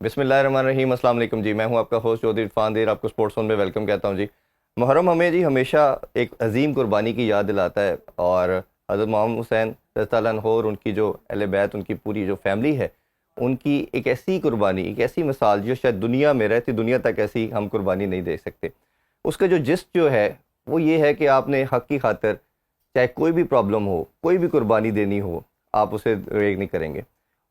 بسم اللہ الرحمن الرحیم. السلام علیکم جی. میں ہوں آپ کا ہوسٹ چودھری عرفان دیر. آپ کو اسپورٹس زون میں ویلکم کہتا ہوں جی. محرم ہمیں جی ہمیشہ ایک عظیم قربانی کی یاد دلاتا ہے، اور حضرت محمد حسین رضی اللہ عنہ اور ان کی جو اہل بیت، ان کی پوری جو فیملی ہے، ان کی ایک ایسی قربانی، ایک ایسی مثال جو شاید دنیا میں رہتی دنیا تک ایسی ہم قربانی نہیں دے سکتے. اس کا جو جسٹ جو ہے وہ یہ ہے کہ آپ نے حق کی خاطر چاہے کوئی بھی پرابلم ہو، کوئی بھی قربانی دینی ہو، آپ اسے ریگ نہیں کریں گے.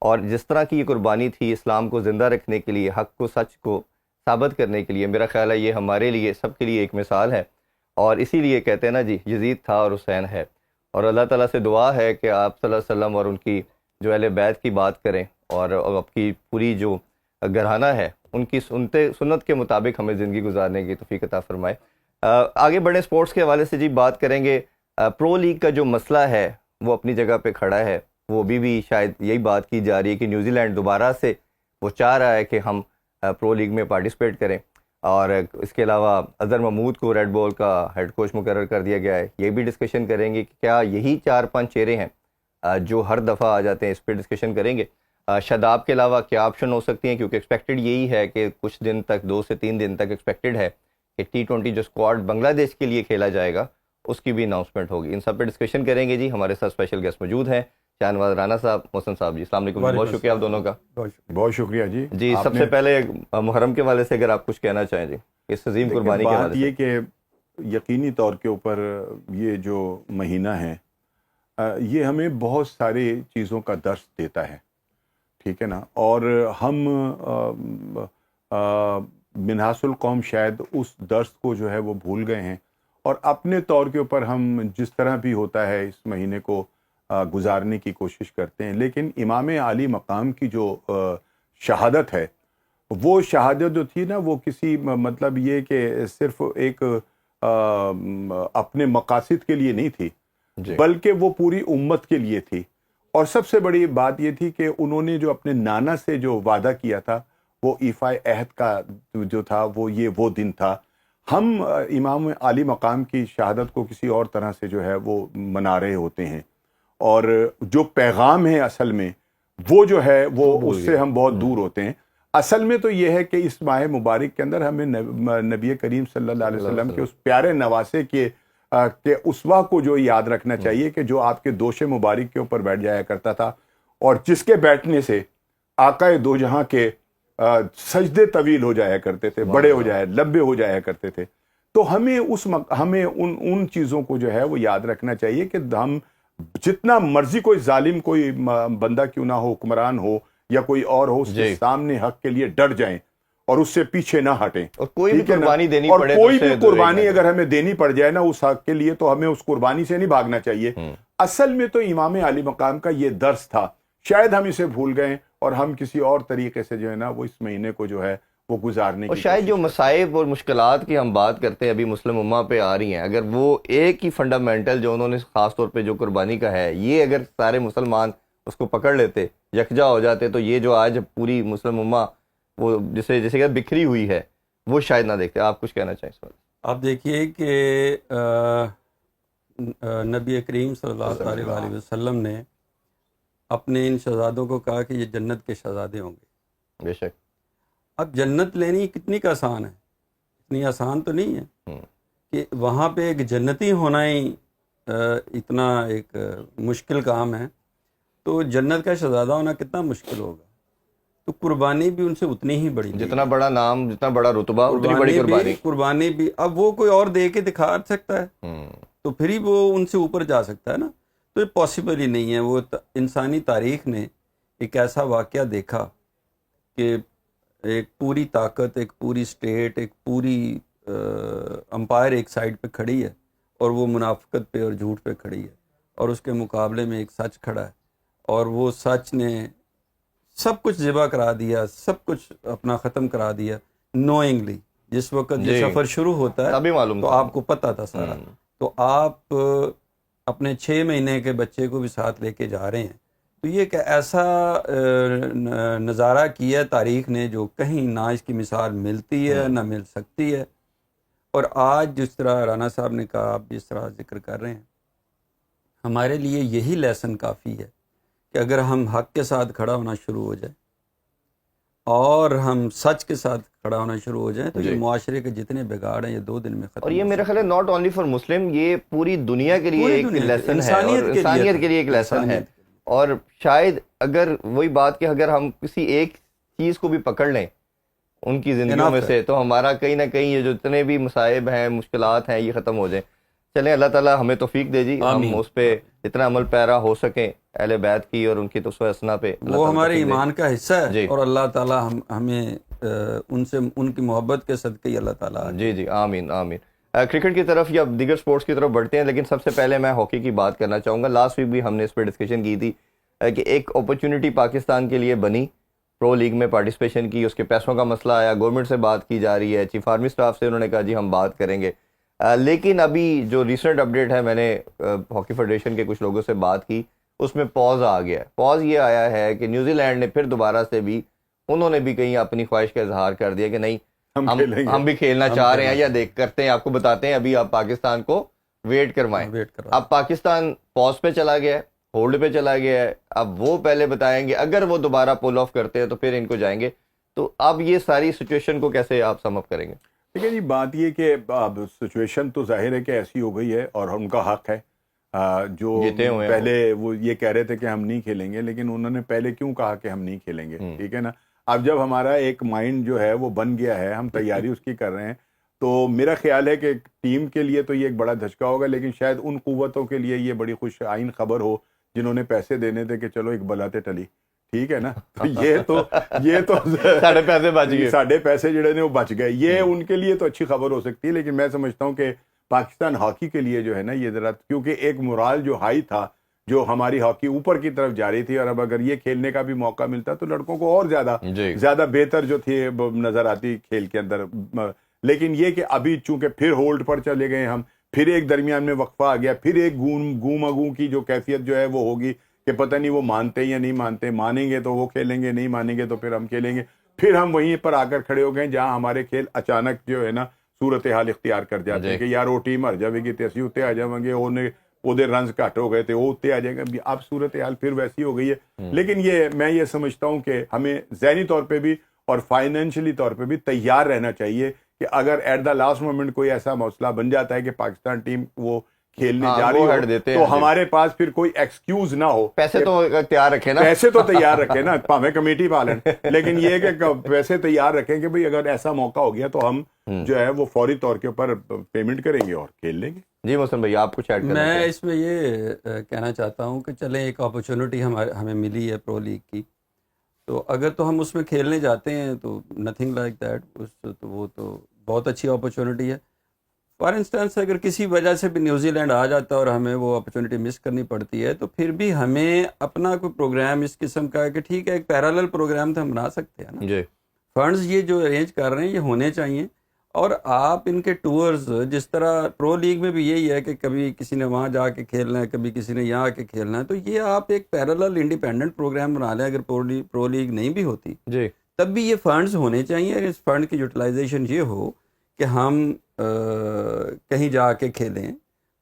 اور جس طرح کی یہ قربانی تھی اسلام کو زندہ رکھنے کے لیے، حق کو، سچ کو ثابت کرنے کے لیے، میرا خیال ہے یہ ہمارے لیے، سب کے لیے ایک مثال ہے. اور اسی لیے کہتے ہیں نا جی، یزید تھا اور حسین ہے. اور اللہ تعالیٰ سے دعا ہے کہ آپ صلی اللہ علیہ وسلم اور ان کی جو اہل بیت کی بات کریں، اور آپ کی پوری جو گھرانہ ہے ان کی سنت کے مطابق ہمیں زندگی گزارنے کی توفیق عطا فرمائے. آگے بڑھیں اسپورٹس کے حوالے سے جی بات کریں گے. پرو لیگ کا جو مسئلہ ہے وہ اپنی جگہ پہ کھڑا ہے. وہ بھی شاید یہی بات کی جا رہی ہے کہ نیوزی لینڈ دوبارہ سے وہ چاہ رہا ہے کہ ہم پرو لیگ میں پارٹیسپیٹ کریں. اور اس کے علاوہ اظہر محمود کو ریڈ بال کا ہیڈ کوچ مقرر کر دیا گیا ہے. یہ بھی ڈسکشن کریں گے کہ کیا یہی 4-5 چہرے ہیں جو ہر دفعہ آ جاتے ہیں. اس پہ ڈسکشن کریں گے. شاداب کے علاوہ کیا آپشن ہو سکتی ہیں، کیونکہ ایکسپیکٹڈ یہی ہے کہ کچھ دن تک، 2 سے 3 دن تک ایکسپیکٹڈ ہے کہ T20 جو اسکواڈ بنگلہ دیش کے لیے کھیلا جائے گا اس کی بھی اناؤنسمنٹ ہوگی. ان سب پہ ڈسکشن کریں گے جی. ہمارے ساتھ اسپیشل گیسٹ موجود ہیں، شاہنواز رانا صاحب، محسن صاحب جی. السلام علیکم. بہت شکریہ آپ دونوں کا. بہت شکریہ جی. جی سب سے پہلے محرم کے حوالے سے اگر آپ کچھ کہنا چاہیں جی، اس عظیم قربانی کے حوالے سے. یہ کہ یقینی طور کے اوپر یہ جو مہینہ ہے یہ ہمیں بہت ساری چیزوں کا درس دیتا ہے، ٹھیک ہے نا. اور ہم منحاس القوم شاید اس درس کو جو ہے وہ بھول گئے ہیں، اور اپنے طور کے اوپر ہم جس طرح بھی ہوتا ہے اس مہینے کو گزارنے کی کوشش کرتے ہیں. لیکن امام عالی مقام کی جو شہادت ہے، وہ شہادت جو تھی نا، وہ کسی مطلب یہ کہ صرف ایک اپنے مقاصد کے لیے نہیں تھی جی. بلکہ وہ پوری امت کے لیے تھی. اور سب سے بڑی بات یہ تھی کہ انہوں نے جو اپنے نانا سے جو وعدہ کیا تھا وہ ایفائے عہد کا جو تھا وہ دن تھا. ہم امام عالی مقام کی شہادت کو کسی اور طرح سے جو ہے وہ منا رہے ہوتے ہیں، اور جو پیغام ہے اصل میں وہ جو ہے وہ اس سے ہم بہت دور ہوتے ہیں. اصل میں تو یہ ہے کہ اس ماہ مبارک کے اندر ہمیں نبی کریم صلی اللہ علیہ وسلم کے اس پیارے نواسے کے اسوہ کو جو یاد رکھنا چاہیے کہ جو آپ کے دوش مبارک کے اوپر بیٹھ جایا کرتا تھا، اور جس کے بیٹھنے سے آقا دو جہاں کے سجدے طویل ہو جایا کرتے تھے، بڑے ہو جایا، لمبے ہو جایا کرتے تھے. تو ہمیں ان چیزوں کو جو ہے وہ یاد رکھنا چاہیے کہ ہم جتنا مرضی کوئی ظالم، کوئی بندہ کیوں نہ ہو، حکمران ہو یا کوئی اور ہو، اس کے سامنے حق کے لیے ڈٹ جائیں اور اس سے پیچھے نہ ہٹیں. اور کوئی بھی قربانی دینی اور پڑے، کوئی بھی قربانی اگر ہمیں دینی پڑ جائے نا اس حق کے لیے، تو ہمیں اس قربانی سے نہیں بھاگنا چاہیے. اصل میں تو امام علی مقام کا یہ درس تھا. شاید ہم اسے بھول گئے اور ہم کسی اور طریقے سے جو ہے نا وہ اس مہینے کو جو ہے وہ گزارنے کی. اور شاید جو مصائب اور مشکلات کی ہم بات کرتے ہیں ابھی مسلم امہ پہ آ رہی ہیں، اگر وہ ایک ہی فنڈامنٹل جو انہوں نے خاص طور پہ جو قربانی کا ہے، یہ اگر سارے مسلمان اس کو پکڑ لیتے، یکجا ہو جاتے، تو یہ جو آج پوری مسلم امہ وہ جیسے کہ بکھری ہوئی ہے، وہ شاید نہ دیکھتے. آپ کچھ کہنا چاہیں اس وقت؟ آپ دیکھیے کہ نبی کریم صلی اللہ علیہ وسلم نے اپنے ان شہزادوں کو کہا کہ یہ جنت کے شہزادے ہوں گے. بے شک. اب جنت لینی کتنی کا آسان ہے، اتنی آسان تو نہیں ہے کہ وہاں پہ ایک جنتی ہونا ہی اتنا ایک مشکل کام ہے. تو جنت کا شہزادہ ہونا کتنا مشکل ہوگا. تو قربانی بھی ان سے اتنی ہی بڑی، جتنا بڑا نام، جتنا بڑا رتبہ، اتنی بڑی قربانی بھی. اب وہ کوئی اور دے کے دکھا سکتا ہے تو پھر ہی وہ ان سے اوپر جا سکتا ہے نا. تو یہ پاسبل ہی نہیں ہے. وہ انسانی تاریخ نے ایک ایسا واقعہ دیکھا کہ ایک پوری طاقت، ایک پوری اسٹیٹ، ایک پوری امپائر ایک سائڈ پہ کھڑی ہے، اور وہ منافقت پہ اور جھوٹ پہ کھڑی ہے، اور اس کے مقابلے میں ایک سچ کھڑا ہے، اور وہ سچ نے سب کچھ ذبح کرا دیا، سب کچھ اپنا ختم کرا دیا نوئنگلی. جس وقت یہ سفر شروع ہوتا ہے تو آپ کو پتہ تھا سارا. تو آپ اپنے 6 مہینے کے بچے کو بھی ساتھ لے کے جا رہے ہیں. تو یہ کہ ایسا نظارہ کیا ہے تاریخ نے جو کہیں نہ اس کی مثال ملتی ہے نہ مل سکتی ہے. اور آج جس طرح رانا صاحب نے کہا، آپ جس طرح ذکر کر رہے ہیں، ہمارے لیے یہی لیسن کافی ہے کہ اگر ہم حق کے ساتھ کھڑا ہونا شروع ہو جائے اور ہم سچ کے ساتھ کھڑا ہونا شروع ہو جائیں تو جی. یہ معاشرے کے جتنے بگاڑ ہیں یہ 2 دن میں ختم اور یہ ہو میرا خیال ہے ناٹ اونلی فار مسلم، یہ پوری دنیا کے لیے پوری ایک دنیا کے- لیسن ہے، انسانیت اور کے لیے انسانیت تھا، کے لیے ایک لیسن ہے. انسانیت کے لیے. اور شاید اگر وہی بات کہ اگر ہم کسی ایک چیز کو بھی پکڑ لیں ان کی زندگیوں میں enough سے، تو ہمارا کہیں نہ کہیں یہ جو اتنے بھی مصائب ہیں، مشکلات ہیں، یہ ختم ہو جائیں. چلیں اللہ تعالیٰ ہمیں توفیق دے جی، ہم آمین. اس پہ اتنا عمل پیرا ہو سکیں اہل بیت کی اور ان کی اسوہ حسنہ پہ. اللہ وہ تعالیٰ ہمارے توفیق دے. ایمان کا حصہ ہے جی. اور اللہ تعالیٰ ہمیں ان سے ان کی محبت کے صدقے ہی اللہ تعالیٰ جی جی آمین آمین. کرکٹ کی طرف یا دیگر سپورٹس کی طرف بڑھتے ہیں، لیکن سب سے پہلے میں ہاکی کی بات کرنا چاہوں گا. لاسٹ ویک بھی ہم نے اس پہ ڈسکشن کی تھی کہ ایک اپرچونٹی پاکستان کے لیے بنی پرو لیگ میں پارٹیسپیشن کی، اس کے پیسوں کا مسئلہ آیا، گورنمنٹ سے بات کی جا رہی ہے، چیف آرمی سٹاف سے انہوں نے کہا جی ہم بات کریں گے. لیکن ابھی جو ریسنٹ اپڈیٹ ہے، میں نے ہاکی فیڈریشن کے کچھ لوگوں سے بات کی، اس میں پاز آ گیا ہے. پاز یہ آیا ہے کہ نیوزی لینڈ نے پھر دوبارہ سے بھی انہوں نے بھی کہیں اپنی خواہش کا اظہار کر دیا کہ نہیں ہم بھی کھیلنا چاہ رہے ہیں یا دیکھ کرتے ہیں، آپ کو بتاتے ہیں ابھی آپ پاکستان کو ویٹ کروائیں. اب پاکستان پاز پہ چلا گیا ہے، ہولڈ پہ چلا گیا ہے. اب وہ پہلے بتائیں گے، اگر وہ دوبارہ پول آف کرتے ہیں تو پھر ان کو جائیں گے. تو اب یہ ساری سچویشن کو کیسے آپ سم اپ کریں گے؟ ٹھیک ہے جی، بات یہ کہ اب سچویشن تو ظاہر ہے کہ ایسی ہو گئی ہے اور ان کا حق ہے. جو جیتے ہوئے پہلے وہ یہ کہہ رہے تھے کہ ہم نہیں کھیلیں گے، لیکن انہوں نے پہلے کیوں کہا کہ ہم نہیں کھیلیں گے؟ ٹھیک ہے نا. اب جب ہمارا ایک مائنڈ جو ہے وہ بن گیا ہے، ہم تیاری اس کی کر رہے ہیں، تو میرا خیال ہے کہ ٹیم کے لیے تو یہ ایک بڑا دھچکا ہوگا، لیکن شاید ان قوتوں کے لیے یہ بڑی خوش آئین خبر ہو جنہوں نے پیسے دینے تھے کہ چلو ایک بلاتے ٹلی. ٹھیک ہے نا. تو یہ تو ساڑھے پیسے بچ گئے، ساڑھے پیسے جڑے نے وہ بچ گئے. یہ ان کے لیے تو اچھی خبر ہو سکتی ہے، لیکن میں سمجھتا ہوں کہ پاکستان ہاکی کے لیے جو ہے نا یہ ذرا، کیونکہ ایک مورال جو ہائی تھا، جو ہماری ہاکی اوپر کی طرف جا رہی تھی، اور اب اگر یہ کھیلنے کا بھی موقع ملتا تو لڑکوں کو اور زیادہ بہتر جو تھی نظر آتی کھیل کے اندر. لیکن یہ کہ ابھی چونکہ پھر ہولڈ پر چلے گئے ہم، پھر ایک درمیان میں وقفہ آ گیا، پھر ایک گوم اگوں کی جو کیفیت جو ہے وہ ہوگی کہ پتہ نہیں وہ مانتے یا نہیں مانتے. مانیں گے تو وہ کھیلیں گے، نہیں مانیں گے تو پھر ہم کھیلیں گے. پھر ہم وہیں پر آ کر کھڑے ہو گئے جہاں ہمارے کھیل اچانک جو ہے نا صورتحال اختیار کر جاتے ہیں کہ یار وہ ٹیم ہر جائے گی تے اسی اتنے آ جاؤں گے، وہ رنز گھٹ ہو گئے تھے وہ اتنے آ جائیں گے. اب صورتحال پھر ویسی ہو گئی ہے. لیکن میں یہ سمجھتا ہوں کہ ہمیں ذہنی طور پہ بھی اور فائنینشلی طور پہ بھی تیار رہنا چاہیے کہ اگر ایٹ دا لاسٹ مومنٹ کوئی ایسا مسئلہ بن جاتا ہے کہ پاکستان ٹیم وہ کھیلنے جا رہی ہو تو ہمارے پاس پھر کوئی ایکسکیوز نہ ہو. پیسے تو تیار رکھیں نا، پیسے تو تیار رکھیں نا، پاویں کمیٹی پالن، لیکن یہ کہ پیسے تیار رکھیں کہ بھئی اگر ایسا موقع ہو گیا تو ہم جو ہے وہ فوری طور کے اوپر پیمنٹ کریں گے اور کھیل لیں گے. جی محسن بھائی آپ کچھ ایڈ کرنا میں چاہیں؟ اس میں یہ کہنا چاہتا ہوں کہ چلیں ایک اپرچونٹی ہمیں ملی ہے پرو لیگ کی، تو اگر تو ہم اس میں کھیلنے جاتے ہیں تو نتھنگ لائک دیٹ، تو وہ تو بہت اچھی اپرچونٹی ہے. فار انسٹنس اگر کسی وجہ سے بھی نیوزی لینڈ آ جاتا ہے اور ہمیں وہ اپرچونٹی مس کرنی پڑتی ہے تو پھر بھی ہمیں اپنا کوئی پروگرام اس قسم کا ہے کہ ٹھیک ہے ایک پیرالل پروگرام تو ہم بنا سکتے ہیں نا. جی فنڈز یہ جو ارینج کر رہے ہیں یہ ہونے چاہیے، اور آپ ان کے ٹورز جس طرح پرو لیگ میں بھی یہی ہے کہ کبھی کسی نے وہاں جا کے کھیلنا ہے، کبھی کسی نے یہاں آ کے کھیلنا ہے، تو یہ آپ ایک پیرالل انڈیپینڈنٹ پروگرام بنا لیں. اگر پرو لیگ نہیں بھی ہوتی جی تب بھی یہ فنڈز ہونے چاہیے. اس فنڈ کی یوٹیلائزیشن یہ ہو کہ ہم کہیں جا کے کھیلیں،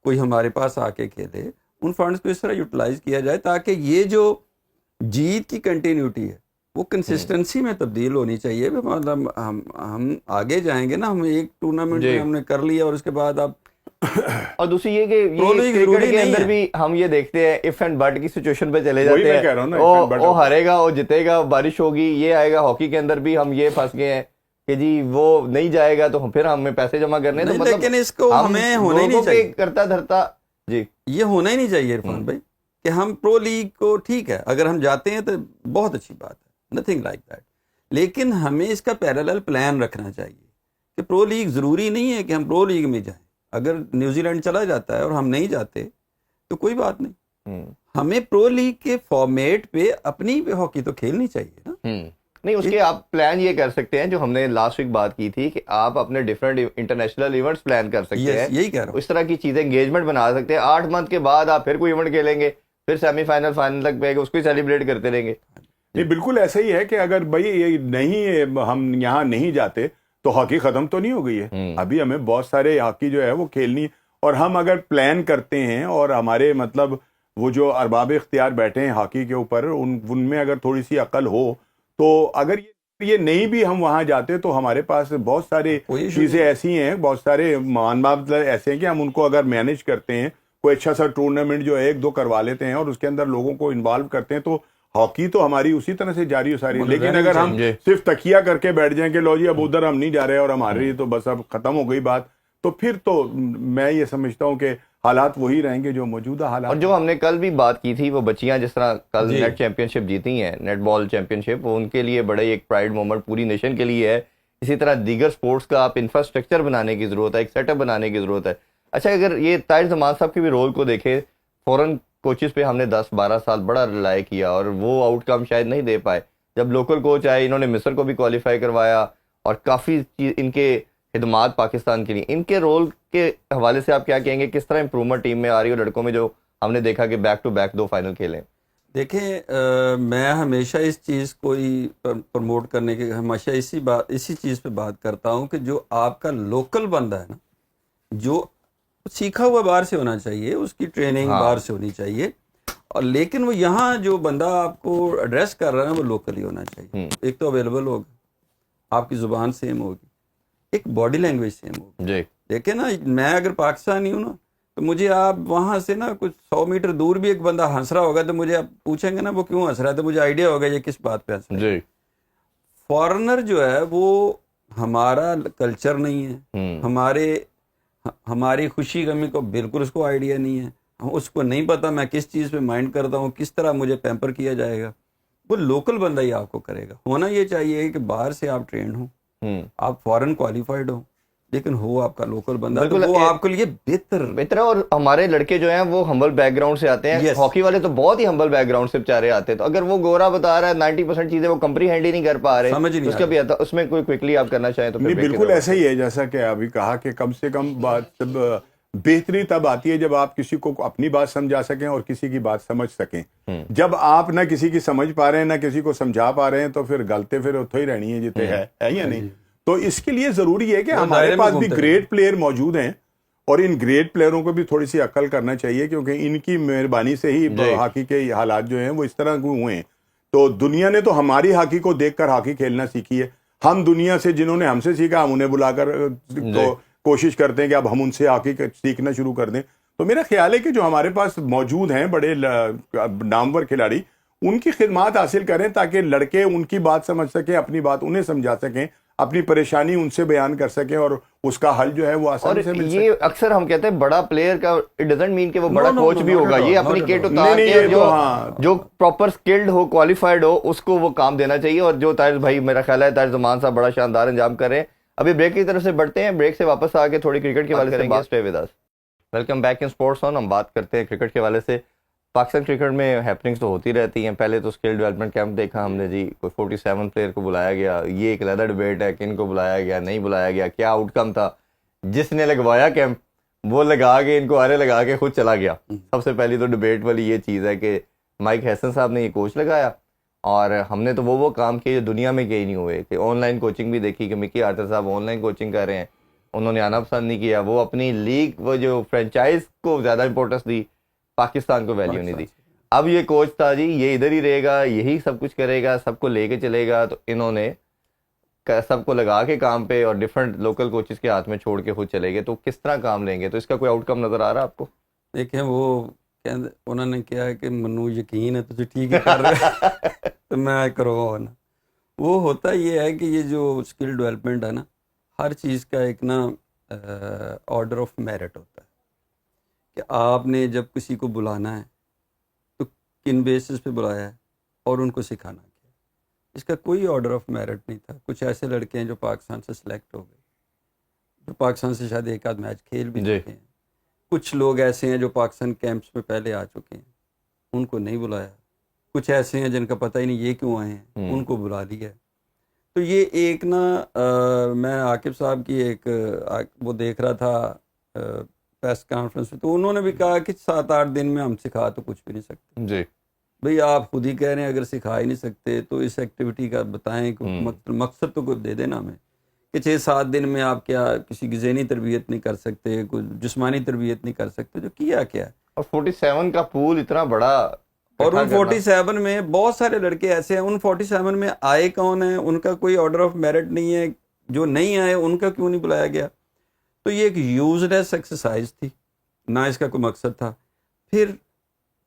کوئی ہمارے پاس آ کے کھیلے، ان فنڈز کو اس طرح یوٹیلائز کیا جائے تاکہ یہ جو جیت کی کنٹینیوٹی ہے وہ کنسسٹنسی میں تبدیل ہونی چاہیے. مطلب ہم آگے جائیں گے نا، ہم ایک ٹورنامنٹ میں ہم نے کر لیا اور اس کے بعد اب اور دوسری یہ کہ یہ کرکٹ کے اندر بھی ہم یہ دیکھتے ہیں اف اینڈ بٹ کی سچویشن پہ چلے جاتے ہیں، وہ ہارے گا وہ جیتے گا، بارش ہوگی یہ آئے گا. ہاکی کے اندر بھی ہم یہ پھنس گئے ہیں کہ جی وہ نہیں جائے گا تو پھر ہمیں پیسے جمع کرنے. تو مطلب لیکن اس کو ہمیں ہونا ہی نہیں چاہیے، کرتا دھرتا جی یہ ہونا ہی نہیں چاہیے عرفان بھائی کہ ہم پرو لیگ کو، ٹھیک ہے اگر ہم جاتے ہیں تو بہت اچھی بات ہے، نتھنگ لائک دیٹ، لیکن ہمیں اس کا پیرالل پلان رکھنا چاہیے کہ پرو لیگ ضروری نہیں ہے کہ ہم پرو لیگ میں جائیں. اگر نیوزی لینڈ چلا جاتا ہے اور ہم نہیں جاتے تو کوئی بات نہیں، ہمیں پرو لیگ کے فارمیٹ پہ اپنی ہاکی تو کھیلنی چاہیے نا. نہیں اس کے آپ پلان یہ کر سکتے ہیں جو ہم نے لاسٹ ویک بات کی تھی کہ آپ اپنے ڈفرینٹ انٹرنیشنل ایونٹس پلان کر سکتے ہیں. یہی کہہ رہا ہوں، اس طرح کی چیزیں انگیجمنٹ بنا سکتے ہیں. 8 منتھ کے بعد آپ پھر کوئی ایونٹ کھیلیں گے، پھر سیمی فائنل فائنل تک پہ اس کو ہی سیلیبریٹ کرتے رہیں گے. نہیں بالکل ایسا ہی ہے کہ اگر بھائی یہ نہیں ہم یہاں نہیں جاتے تو ہاکی ختم تو نہیں ہو گئی ہے. ابھی ہمیں بہت سارے ہاکی جو ہے وہ کھیلنی، اور ہم اگر پلان کرتے ہیں اور ہمارے مطلب وہ جو ارباب اختیار بیٹھے ہیں ہاکی کے اوپر ان میں اگر تھوڑی سی عقل ہو تو اگر یہ یہ نہیں بھی ہم وہاں جاتے تو ہمارے پاس بہت سارے چیزیں ایسی ہیں, بہت سارے معاملات ایسے ہیں کہ ہم ان کو اگر مینج کرتے ہیں, کوئی اچھا سا ٹورنامنٹ جو 1-2 کروا لیتے ہیں اور اس کے اندر لوگوں کو انوالو کرتے ہیں, تو ہاکی تو ہماری اسی طرح سے جاری و ساری. لیکن اگر ہم صرف تکیہ کر کے بیٹھ جائیں کہ لو جی اب ادھر ہم نہیں جا رہے اور ہمارے تو بس اب ختم ہو گئی بات, تو پھر تو میں یہ سمجھتا ہوں کہ حالات وہی رہیں گے جو موجودہ حالات. اور جو ہم نے کل بھی بات کی تھی, وہ بچیاں جس طرح کل نیٹ چیمپئن شپ جیتی ہیں, نیٹ بال چیمپئن شپ, وہ ان کے لیے بڑے ایک پرائڈ مومنٹ پوری نیشن کے لیے ہے. اسی طرح دیگر سپورٹس کا آپ انفراسٹرکچر بنانے کی ضرورت ہے, ایک سیٹ اپ بنانے کی ضرورت ہے. اچھا, اگر یہ طاہر زمان صاحب کے بھی رول کو دیکھیں, فورن کوچز پہ ہم نے 10-12 سال بڑا ریلائی کیا اور وہ آؤٹ کم شاید نہیں دے پائے. جب لوکل کوچ آئے, انہوں نے مصر کو بھی کوالیفائی کروایا اور کافی ان کے خدمات پاکستان کے لیے. ان کے رول کے حوالے سے آپ کیا کہیں گے, کس طرح امپرومنٹ ٹیم میں آ رہی ہے لڑکوں میں, جو ہم نے دیکھا کہ بیک ٹو بیک 2 فائنل کھیلے؟ دیکھیں, میں ہمیشہ اس چیز کو ہی پروموٹ کرنے کے ہمیشہ اسی چیز پہ بات کرتا ہوں کہ جو آپ کا لوکل بندہ ہے نا, جو سیکھا ہوا باہر سے ہونا چاہیے, اس کی ٹریننگ باہر سے ہونی چاہیے, اور لیکن وہ یہاں جو بندہ آپ کو ایڈریس کر رہا ہے وہ لوکل ہی ہونا چاہیے. ایک تو اویلیبل ہوگا, آپ کی زبان سیم ہوگی, ایک باڈی لینگویج سیم ہوگی. دیکھیں نا, میں اگر پاکستانی ہوں نا تو مجھے آپ وہاں سے نا کچھ 100 میٹر دور بھی ایک بندہ ہنس رہا ہوگا تو مجھے آپ پوچھیں گے نا وہ کیوں ہنس رہا ہے, تو مجھے آئیڈیا ہوگا یہ کس بات پہ ہنس رہا ہے. فارنر جو ہے وہ ہمارا کلچر نہیں ہے, ہماری خوشی غمی کو بالکل اس کو آئیڈیا نہیں ہے, اس کو نہیں پتا میں کس چیز پہ مائنڈ کرتا ہوں, کس طرح مجھے پیمپر کیا جائے گا. وہ لوکل بندہ ہی آپ کو کرے گا. ہونا یہ چاہیے کہ باہر سے آپ ٹرینڈ ہوں, آپ فورن کوالیفائڈ ہوں, لیکن ہو آپ کا لوکل بندہ, تو وہ آپ کے لیے بہتر ہے. اور ہمارے لڑکے جو ہیں وہ ہمبل بیک گراؤنڈ سے آتے ہیں, ہاکی والے تو بہت ہی ہمبل بیک گراؤنڈ سے بیچارے آتے ہیں, تو اگر وہ گورا بتا رہا ہے 90% چیزیں وہ کمپریہینڈ ہی نہیں کر پا رہے, اس کا بھی آتا, اس میں کوئی کوئکلی آپ کرنا چاہیں تو؟ نہیں, بالکل ایسا ہی ہے جیسا کہ ابھی کہا کہ کم سے کم بات بہتری تب آتی ہے جب آپ کسی کو اپنی بات سمجھا سکیں اور کسی کی بات سمجھ سکیں. جب آپ نہ کسی کی سمجھ پا رہے ہیں نہ کسی کو سمجھا پا رہے ہیں تو پھر غلطے پھر اتھو ہی رہنی ہے جتنے ہے یا نہیں. تو اس کے لیے ضروری ہے کہ ہمارے پاس بھی گریٹ پلیئر موجود ہیں, اور ان گریٹ پلیئروں کو بھی تھوڑی سی عقل کرنا چاہیے, کیونکہ ان کی مہربانی سے ہی ہاکی کے حالات جو ہیں وہ اس طرح ہوئے ہیں. تو دنیا نے تو ہماری ہاکی کو دیکھ کر ہاکی کھیلنا سیکھی ہے, ہم دنیا سے جنہوں نے ہم سے سیکھا ہم انہیں بلا کر کوشش کرتے ہیں کہ اب ہم ان سے ہاکی سیکھنا شروع کر دیں. تو میرا خیال ہے کہ جو ہمارے پاس موجود ہیں بڑے نامور کھلاڑی, ان کی خدمات حاصل کریں تاکہ لڑکے ان کی بات سمجھ سکیں, اپنی بات انہیں سمجھا سکیں, اپنی پریشانی ان سے بیان کر سکیں, اور اس کا حل جو ہے وہ آسانی سے مل سکے. یہ اکثر ہم کہتے ہیں بڑا پلیئر کا اٹ ڈزنٹ مین کہ وہ بڑا کوچ بھی ہوگا, یہ اپنی کٹ اتار کے جو پراپر سکلڈ ہو, کوالیفائڈ ہو, اس کو وہ کام دینا چاہیے. اور جو طاہر بھائی میرا خیال ہے طاہر زمان صاحب بڑا شاندار انجام کر رہے ہیں. ابھی بریک کی طرف سے بڑھتے ہیں, بریک سے واپس آ کے تھوڑی کرکٹ کے حوالے سے بات کریں گے. ویلکم بیک ان سپورٹس آن. ہم بات کرتے ہیں کرکٹ کے حوالے سے. پاکستان کرکٹ میں ہیپننگس تو ہوتی رہتی ہیں. پہلے تو اسکل ڈیولپمنٹ کیمپ دیکھا ہم نے جی, کوئی 47 پلیئر کو بلایا گیا, یہ ایک علیحدہ ڈبیٹ ہے کن کو بلایا گیا نہیں بلایا گیا, کیا آؤٹ کم تھا. جس نے لگوایا کیمپ وہ لگا کے ان کو آرے لگا کے خود چلا گیا. سب سے پہلی تو ڈبیٹ والی یہ چیز ہے کہ مائک ہیسن صاحب نے یہ کوچ لگایا, اور ہم نے تو وہ کام کیے جو دنیا میں کہیں نہیں ہوئے, کہ آن لائن کوچنگ بھی دیکھی کہ مکی آرتھر صاحب آن لائن کوچنگ کر رہے ہیں, انہوں نے آنا پسند نہیں کیا. وہ اپنی لیگ, وہ جو فرینچائز کو زیادہ امپورٹنس دی, پاکستان کو ویلیو نہیں دی. اب یہ کوچ تھا جی, یہ ادھر ہی رہے گا, یہی سب کچھ کرے گا, سب کو لے کے چلے گا, تو انہوں نے سب کو لگا کے کام پہ اور ڈفرینٹ لوکل کوچز کے ہاتھ میں چھوڑ کے خود چلے گئے. تو کس طرح کام لیں گے, تو اس کا کوئی آؤٹ کم نظر آ رہا آپ کو؟ دیکھیں, وہ انہوں نے کیا ہے کہ منو یقین ہے تو ٹھیک ہی کر رہے تو میں کروں نا. وہ ہوتا یہ ہے کہ یہ جو اسکل ڈیولپمنٹ ہے نا, ہر چیز کا ایک نا آرڈر آف میرٹ ہوتا ہے, کہ آپ نے جب کسی کو بلانا ہے تو کن بیسس پہ بلایا ہے اور ان کو سکھانا کیا. اس کا کوئی آرڈر آف میرٹ نہیں تھا. کچھ ایسے لڑکے ہیں جو پاکستان سے سلیکٹ ہو گئے, جو پاکستان سے شاید ایک آدھ میچ کھیل بھی چکے ہیں. کچھ لوگ ایسے ہیں جو پاکستان کیمپس میں پہلے آ چکے ہیں, ان کو نہیں بلایا. کچھ ایسے ہیں جن کا پتہ ہی نہیں یہ کیوں آئے ہیں, ان کو بلا لیا. تو یہ ایک نا میں عاقب صاحب کی ایک وہ دیکھ رہا تھا پریس کانفرنس میں, تو انہوں نے بھی کہا کہ 7-8 دن میں ہم سکھا تو کچھ بھی نہیں سکتے. جی بھئی آپ خود ہی کہہ رہے ہیں اگر سکھا ہی نہیں سکتے تو اس ایکٹیویٹی کا بتائیں کہ مقصد تو کوئی دے دینا ہمیں, کہ 6-7 دن میں آپ کیا کسی کی ذہنی تربیت نہیں کر سکتے, کوئی جسمانی تربیت نہیں کر سکتے, جو کیا کیا ہے. اور 47 کا پول اتنا بڑا اور ان 47 میں بہت سارے لڑکے ایسے ہیں, ان 47 میں آئے کون ہیں, ان کا کوئی آرڈر آف میرٹ نہیں ہے, جو نہیں آئے ان کا کیوں نہیں بلایا گیا. تو یہ ایک یوز لیس ایکسرسائز تھی, نہ اس کا کوئی مقصد تھا. پھر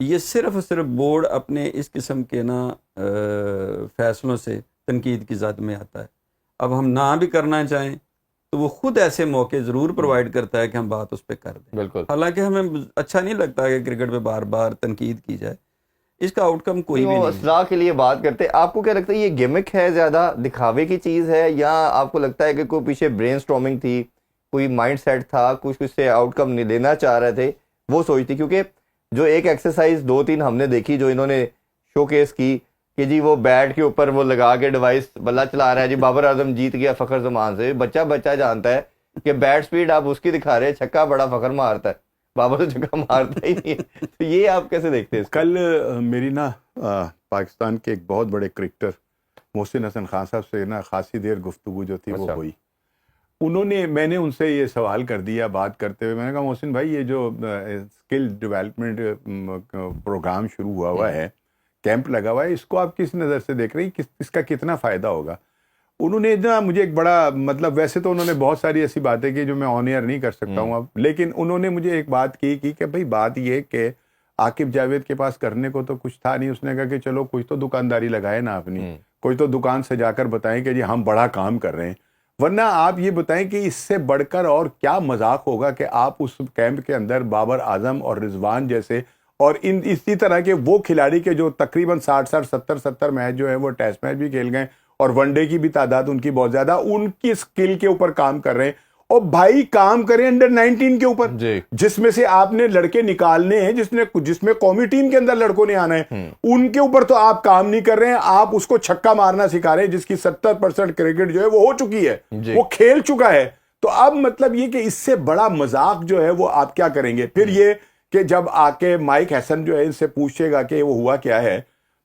یہ صرف اور صرف بورڈ اپنے اس قسم کے فیصلوں سے تنقید کی زد میں آتا ہے. اب ہم نہ بھی کرنا چاہیں تو وہ خود ایسے موقع ضرور پرووائڈ کرتا ہے کہ ہم بات اس پہ کر دیں. بالکل. حالانکہ ہمیں اچھا نہیں لگتا کہ کرکٹ پہ بار بار تنقید کی جائے, اس کا آؤٹ کم کوئی بھی نہیں. اصلاح کے لیے بات کرتے, آپ کو کیا لگتا ہے یہ گیمک ہے, زیادہ دکھاوے کی چیز ہے, یا آپ کو لگتا ہے کہ کوئی پیچھے برین اسٹارمنگ تھی, کوئی مائنڈ سیٹ تھا, کچھ سے آؤٹ کم نہیں لینا چاہ رہے تھے وہ سوچتی؟ کیونکہ جو ایک ایکسرسائز 2-3 ہم نے دیکھی جو انہوں نے شو کیس کی کہ جی وہ بیٹ کے اوپر وہ لگا کے ڈیوائس بلہ چلا رہا ہے, جی بابر اعظم جیت گیا فخر زمان سے. بچہ جانتا ہے کہ بیٹ سپیڈ آپ اس کی دکھا رہے ہیں, چھکا بڑا فخر مارتا ہے, بابر تو چھکا مارتا ہی نہیں ہے. تو یہ آپ کیسے دیکھتے ہیں؟ کل میری پاکستان کے ایک بہت بڑے کرکٹر محسن حسن خان صاحب سے خاصی دیر گفتگو جو تھی وہ ہوئی. میں نے ان سے یہ سوال کر دیا بات کرتے ہوئے, میں نے کہا محسن بھائی یہ جو اسکل ڈیولپمنٹ پروگرام شروع ہوا ہے, کیمپ لگا ہوا ہے, اس کو آپ کس نظر سے دیکھ رہے ہیں, اس کا کتنا فائدہ ہوگا؟ انہوں نے مجھے ایک بڑا ویسے تو انہوں نے بہت ساری ایسی باتیں کی جو میں آن ایئر نہیں کر سکتا ہوں اب, لیکن انہوں نے مجھے ایک بات کی کہ بھائی بات یہ کہ عاقب جاوید کے پاس کرنے کو تو کچھ تھا نہیں. اس نے کہا کہ چلو کچھ تو دکانداری لگائے نا اپنی, کوئی تو دکان سجا کر بتائیں کہ جی ہم بڑا کام کر رہے ہیں. ورنہ آپ یہ بتائیں کہ اس سے بڑھ کر اور کیا مذاق ہوگا کہ آپ اس کیمپ کے اندر بابر اعظم اور رضوان جیسے اور اسی طرح کے وہ کھلاڑی کے جو تقریباً 60-70 میچ جو ہے وہ ٹیسٹ میچ بھی کھیل گئے اور ون ڈے کی بھی تعداد ان کی بہت زیادہ, ان کی اسکل کے اوپر کام کر رہے ہیں. اور بھائی کام کریں انڈر 19 کے اوپر, جس میں سے آپ نے لڑکے نکالنے ہیں, جس میں قومی ٹیم کے اندر لڑکوں نے آنا ہے, ان کے اوپر تو آپ کام نہیں کر رہے ہیں. آپ اس کو چھکا مارنا سکھا رہے ہیں جس کی 70% کرکٹ جو ہے وہ ہو چکی ہے, وہ کھیل چکا ہے. تو اب مطلب یہ کہ اس سے بڑا مذاق جو ہے وہ آپ کیا کریں گے؟ پھر یہ کہ جب آ کے مائک حسن جو ہے ان سے پوچھے گا کہ وہ ہوا کیا ہے,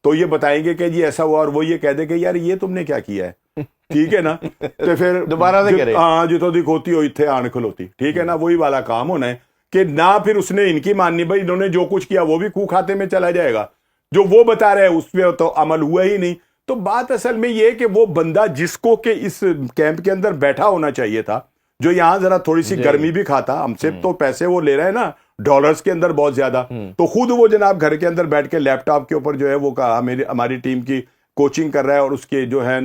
تو یہ بتائیں گے کہ جی ایسا ہوا, اور وہ یہ کہہ دے کہ یار یہ تم نے کیا کیا ہے, ٹھیک ہے نا, تو پھر دوبارہ سے کرے, ہاں جو تو دکھوتی ہوئی تھے آن کھلوتی, ٹھیک ہے نا, وہی والا کام ہونا ہے کہ نہ پھر اس نے ان کی ماننی, بھائی انہوں نے جو کچھ کیا وہ بھی خو کھاتے میں چلا جائے گا, جو وہ بتا رہے ہیں اس پہ تو عمل ہوا ہی نہیں. تو بات اصل میں یہ کہ وہ بندہ جس کو کہ اس کیمپ کے اندر بیٹھا ہونا چاہیے تھا, جو یہاں ذرا تھوڑی سی گرمی بھی کھاتا, ہم سے تو پیسے وہ لے رہے ہیں نا ڈالرز کے اندر بہت زیادہ, تو خود وہ جناب گھر کے اندر بیٹھ کے لیپ ٹاپ کے اوپر جو ہے وہ ہماری ٹیم کی کوچنگ کر رہا ہے اور اس کے جو ہے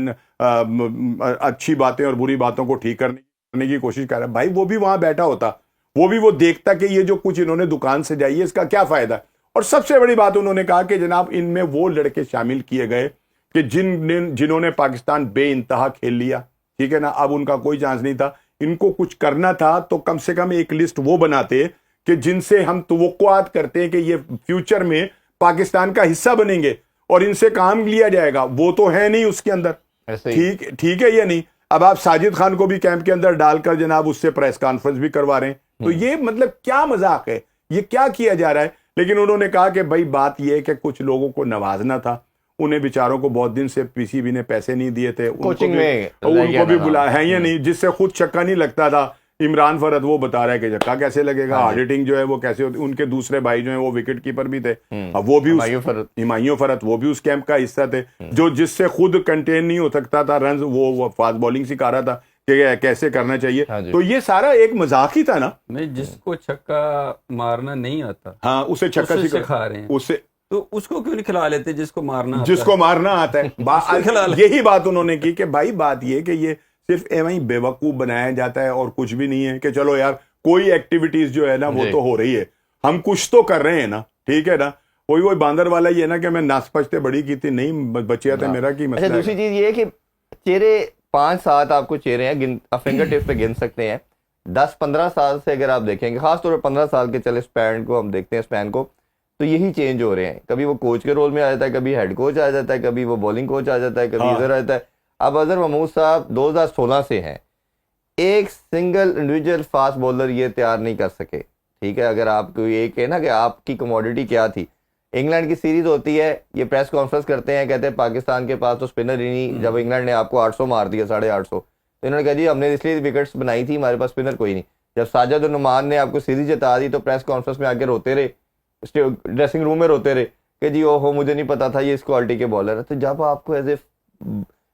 اچھی باتیں اور بری باتوں کو ٹھیک کرنے کی کوشش کر رہا ہے. بھائی وہ بھی وہاں بیٹھا ہوتا, وہ بھی وہ دیکھتا کہ یہ جو کچھ انہوں نے دکان سجائی ہے اس کا کیا فائدہ ہے. اور سب سے بڑی بات انہوں نے کہا کہ جناب ان میں وہ لڑکے شامل کیے گئے کہ جنہوں نے پاکستان بے انتہا کھیل لیا, ٹھیک ہے نا, اب ان کا کوئی چانس نہیں تھا. ان کو کچھ کرنا تھا تو کم سے کم ایک لسٹ وہ بناتے کہ جن سے ہم توقعات کرتے ہیں کہ یہ فیوچر میں پاکستان کا حصہ بنیں گے اور ان سے کام لیا جائے گا. وہ تو ہے نہیں اس کے اندر, ٹھیک ہے یا نہیں. اب آپ ساجد خان کو بھی کیمپ کے اندر ڈال کر جناب اس سے پریس کانفرنس بھی کروا رہے ہیں, تو یہ مطلب کیا مذاق ہے, یہ کیا کیا جا رہا ہے. لیکن انہوں نے کہا کہ بھائی بات یہ ہے کہ کچھ لوگوں کو نوازنا تھا, انہیں بیچاروں کو بہت دن سے پی سی بی نے پیسے نہیں دیے تھے, ان کو بھی بلایا ہے یا نہیں, جس سے خود چکا نہیں لگتا تھا. عمران فرد وہ بتا رہا ہے کہ چکا کیسے لگے گا, آڈیٹنگ جو ہے وہ کیسے ہوتی. ان کے دوسرے بھائی جو ہیں وہ وکٹ کیپر بھی تھے, وہ بھی ہمایوں فرد وہ بھی اس کیمپ کا حصہ تھے, جو جس سے خود کنٹین نہیں ہو سکتا تھا رنز, وہ فاسٹ بالنگ سکھا رہا تھا کہ کیسے کرنا چاہیے. تو یہ سارا ایک مذاق ہی تھا نا. نہیں, جس کو چھکا مارنا نہیں آتا ہاں اسے چھکا سکھا رہے ہیں, اسے تو اس کو کیوں نہیں کھلا لیتے جس کو مارنا آتا ہے. یہی بات انہوں نے کی کہ بھائی بات یہ کہ یہ صرف ایویں بیوقوف بنایا جاتا ہے اور کچھ بھی نہیں ہے کہ چلو یار کوئی ایکٹیویٹیز جو ہے نا وہ تو ہو رہی ہے, ہم کچھ تو کر رہے ہیں نا, ٹھیک ہے نا. وہی باندر والا یہ نا کہ میں ناس پچتے بڑی کی تھی, نہیں بچیا تھا میرا کی مسئلہ. دوسری چیز یہ ہے کہ چہرے 5-7 آپ کو چہرے ہیں فنگر ٹپ پہ گن سکتے ہیں. 10-15 سال سے اگر آپ دیکھیں گے, خاص طور پر 15 سال کے چلے اسپین کو ہم دیکھتے ہیں, اسپین کو, تو یہی چینج ہو رہے ہیں. کبھی وہ کوچ کے رول میں آ جاتا ہے, کبھی ہیڈ کوچ آ جاتا ہے, کبھی وہ بولنگ کوچ آ جاتا ہے, کبھی ادھر آ جاتا ہے. اب اظہر محمود صاحب 2016 سے ہیں, ایک سنگل انڈیویجول فاسٹ بولر یہ تیار نہیں کر سکے, ٹھیک ہے. اگر آپ کو یہ کہ نا کہ آپ کی کموڈیٹی کیا تھی, انگلینڈ کی سیریز ہوتی ہے, یہ پریس کانفرنس کرتے ہیں, کہتے ہیں پاکستان کے پاس تو اسپنر ہی نہیں. جب انگلینڈ نے آپ کو 800 مار دیا, 850, تو انہوں نے کہا جی ہم نے اس لیے وکٹس بنائی تھی, ہمارے پاس اسپنر کوئی نہیں. جب ساجد اور نعمان نے آپ کو سیریز جتا دی تو پریس کانفرنس میں آ کے روتے رہے, ڈریسنگ روم میں روتے رہے کہ جی اوہو مجھے نہیں پتا تھا یہ اس کوالٹی کے بالر ہے. تو جب آپ کو ایز اے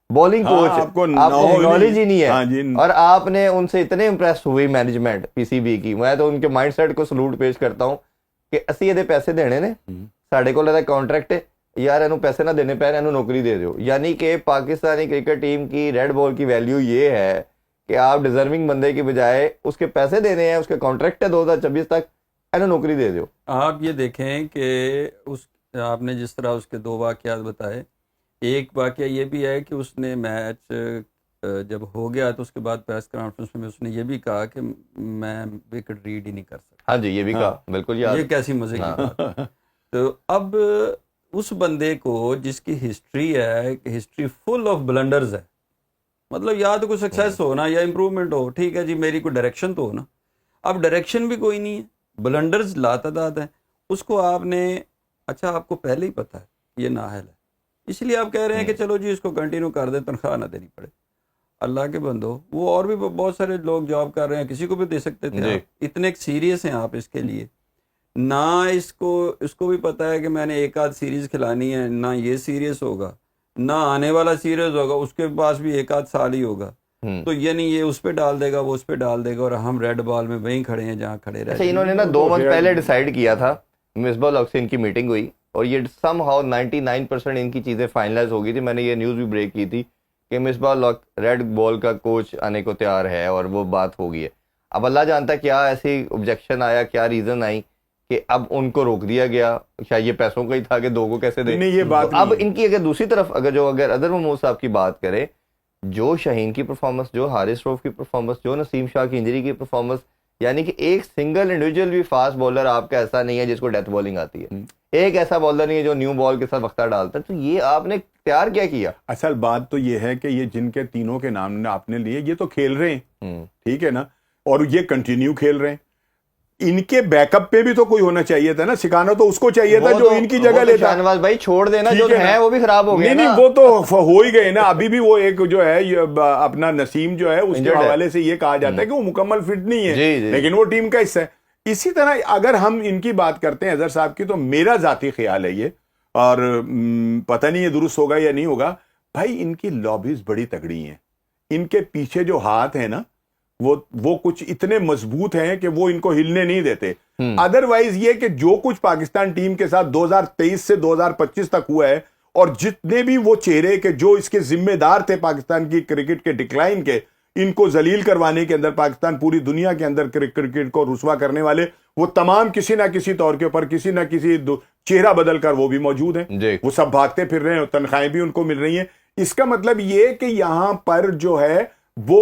بالنگ کوچ آپ کو نالج ہی نہیں ہاں جی. ہے اور آپ نے ان سے اتنے امپریس ہوئی مینجمنٹ پی سی بی کی, میں تو ان کے مائنڈ سیٹ کو سلوٹ پیش کرتا ہوں کہ اسی یہ پیسے دینے نے, ساڈے کول کانٹریکٹ ہے یار, اینو پیسے نہ دینے پے, اینو نوکری دے دیو. یعنی کہ پاکستانی کرکٹ ٹیم کی ریڈ بال کی ویلیو یہ ہے کہ آپ ڈیزرونگ بندے کی بجائے اس کے پیسے دینے ہیں, اس کے کانٹریکٹ ہے 2026 تک, اینو نوکری دے دیو. آپ یہ دیکھیں کہ اس آپ نے جس طرح اس کے 2 واقعات بتائے, ایک واقعہ یہ بھی ہے کہ اس نے میچ جب ہو گیا تو اس کے بعد پریس کانفرنس میں اس نے یہ بھی کہا کہ میں وکٹ ریڈ ہی نہیں کر سکتا. ہاں جی یہ بھی کہا, بالکل یاد. یہ کیسی مزے کی بات. تو اب اس بندے کو جس کی ہسٹری ہے, ہسٹری فل آف بلنڈرز ہے, مطلب یا تو کوئی سکسیس ہو نا یا امپروومنٹ ہو, ٹھیک ہے جی میری کوئی ڈائریکشن تو ہو نا. اب ڈائریکشن بھی کوئی نہیں ہے, بلنڈرز لاتعداد ہیں. اس کو آپ نے, اچھا آپ کو پہلے ہی پتہ ہے یہ نااہل ہے, اس لیے آپ کہہ رہے ہیں کہ چلو جی اس کو کنٹینیو کر دیں, تنخواہ نہ دینی پڑے. اللہ کے بندو, وہ اور بھی بہت سارے لوگ جاب کر رہے ہیں, کسی کو بھی دے سکتے تھے. اتنے سیریس ہیں آپ اس کے لیے, نہ اس کو بھی پتہ ہے کہ میں نے ایک آدھ سیریز کھلانی ہے, نہ یہ سیریس ہوگا, نہ آنے والا سیریز ہوگا, اس کے پاس بھی ایک آدھ سال ہی ہوگا. تو یعنی یہ اس پہ ڈال دے گا, وہ اس پہ ڈال دے گا, اور ہم ریڈ بال میں وہیں کھڑے ہیں جہاں کھڑے رہے. اچھا انہوں نے نا 2 منتھ پہلے ڈیسائیڈ کیا تھا, مصباح الحق سے ان کی میٹنگ ہوئی اور یہ سم ہاؤ 99% ان کی چیزیں فائنلائز ہو گئی تھی. میں نے یہ نیوز بھی بریک کی تھی کہ مصباح الحق ریڈ بال کا کوچ آنے کو تیار ہے اور وہ بات ہو گئی ہے. اب اللہ جانتا ہے کیا ایسی آبجیکشن آیا, کیا ریزن آئی کہ اب ان کو روک دیا گیا. شاید یہ پیسوں کا ہی تھا کہ 2 کو کیسے دے. یہ بات اب ان کی اگر دوسری طرف اگر اظہر محمود صاحب کی بات کریں, جو شاہین کی پرفارمنس, جو حارث روف کی پرفارمنس, جو نسیم شاہ کی انجری کی پرفارمنس, یعنی کہ ایک سنگل انڈیویجول بھی فاسٹ بالر آپ کا ایسا نہیں ہے جس کو ڈیتھ بالنگ آتی ہے, ایک ایسا بالر نہیں ہے جو نیو بال کے ساتھ وقتہ ڈالتا ہے. تو یہ آپ نے تیار کیا کیا؟ اصل بات تو یہ ہے کہ یہ جن کے تینوں کے نام آپ نے لیے, یہ تو کھیل رہے ہیں, ٹھیک ہے نا, اور یہ کنٹینیو کھیل رہے ہیں. ان کے بیک اپ پہ بھی تو کوئی ہونا چاہیے تھا نا, سکھانا تو اس کو چاہیے تھا جو ان کی جگہ لیتا. شاہنواز بھائی چھوڑ دینا, جو ہے وہ بھی خراب ہو گیا. نہیں وہ تو ہو ہی گئے نا. ابھی بھی وہ ایک جو ہے اپنا نسیم جو ہے اس کے حوالے سے یہ کہا جاتا ہے کہ وہ مکمل فٹ نہیں ہے, لیکن وہ ٹیم کا حصہ ہے. اسی طرح اگر ہم ان کی بات کرتے ہیں اظہر صاحب کی, تو میرا ذاتی خیال ہے یہ, اور پتہ نہیں یہ درست ہوگا یا نہیں ہوگا, بھائی ان کی لابیز بڑی تگڑی ہیں, ان کے پیچھے جو ہاتھ ہیں نا وہ کچھ اتنے مضبوط ہیں کہ وہ ان کو ہلنے نہیں دیتے. ادروائز یہ کہ جو کچھ پاکستان ٹیم کے ساتھ 2023 سے 2025 تک ہوا ہے, اور جتنے بھی وہ چہرے کہ جو اس کے ذمہ دار تھے پاکستان کی کرکٹ کے ڈکلائن کے, ان کو ذلیل کروانے کے اندر, پاکستان پوری دنیا کے اندر کرکٹ کو رسوا کرنے والے, وہ تمام کسی نہ کسی طور کے اوپر کسی نہ کسی چہرہ بدل کر وہ بھی موجود ہیں. وہ سب بھاگتے پھر رہے ہیں, تنخواہیں بھی ان کو مل رہی ہیں. اس کا مطلب یہ کہ یہاں پر جو ہے وہ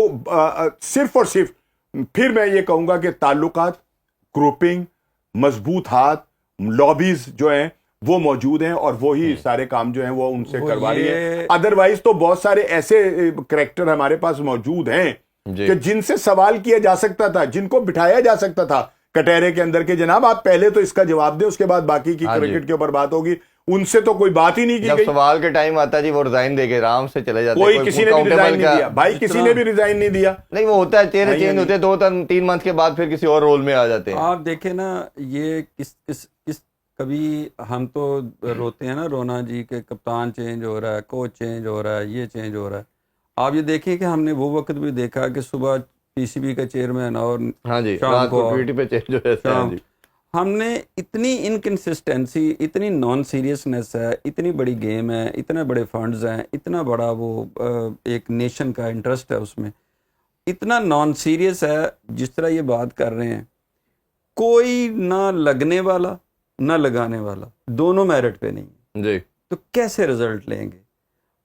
صرف اور صرف, پھر میں یہ کہوں گا کہ تعلقات, گروپنگ, مضبوط ہاتھ, لابیز جو ہیں وہ موجود ہیں, اور وہی سارے کام جو ہیں وہ ان سے کروا رہی ہے. ادروائز تو بہت سارے ایسے کریکٹر ہمارے پاس موجود ہیں کہ جن سے سوال کیا جا سکتا تھا, جن کو بٹھایا جا سکتا تھا کٹہرے کے اندر کہ جناب آپ پہلے تو اس کا جواب دیں, اس کے بعد باقی کی کرکٹ کے اوپر بات ہوگی. ان سے تو کوئی بات ہی نہیں کی جب گئی. سوال کے ٹائم آتا ہے جی وہ ریزائن دے کے آرام سے چلے جاتے. کوئی کسی نے بھی ریزائن نہیں دیا بھائی, کسی نے بھی ریزائن نہیں دیا. نہیں وہ ہوتا ہے, چہرے چینج ہوتے ہیں 2-3 منتھ کے بعد, پھر کسی اور رول میں آ جاتے ہیں. آپ دیکھیں نا, یہ کس کبھی ہم تو روتے ہیں نا رونا جی کہ کپتان چینج ہو رہا ہے, کوچ چینج ہو رہا ہے, یہ چینج ہو رہا ہے. آپ یہ دیکھیں کہ ہم نے وہ وقت بھی دیکھا کہ صبح پی سی بی کا چیئرمین اور شام کو ٹویٹی پہ چینج ہو رہا ہے. ہم نے اتنی انکنسسٹنسی, اتنی نان سیریسنس ہے, اتنی بڑی گیم ہے, اتنے بڑے فنڈز ہیں, اتنا بڑا وہ ایک نیشن کا انٹرسٹ ہے اس میں, اتنا نان سیریس ہے. جس طرح یہ بات کر رہے ہیں, کوئی نہ لگنے والا نہ لگانے والا, دونوں میرٹ پہ نہیں جی, تو کیسے رزلٹ لیں گے؟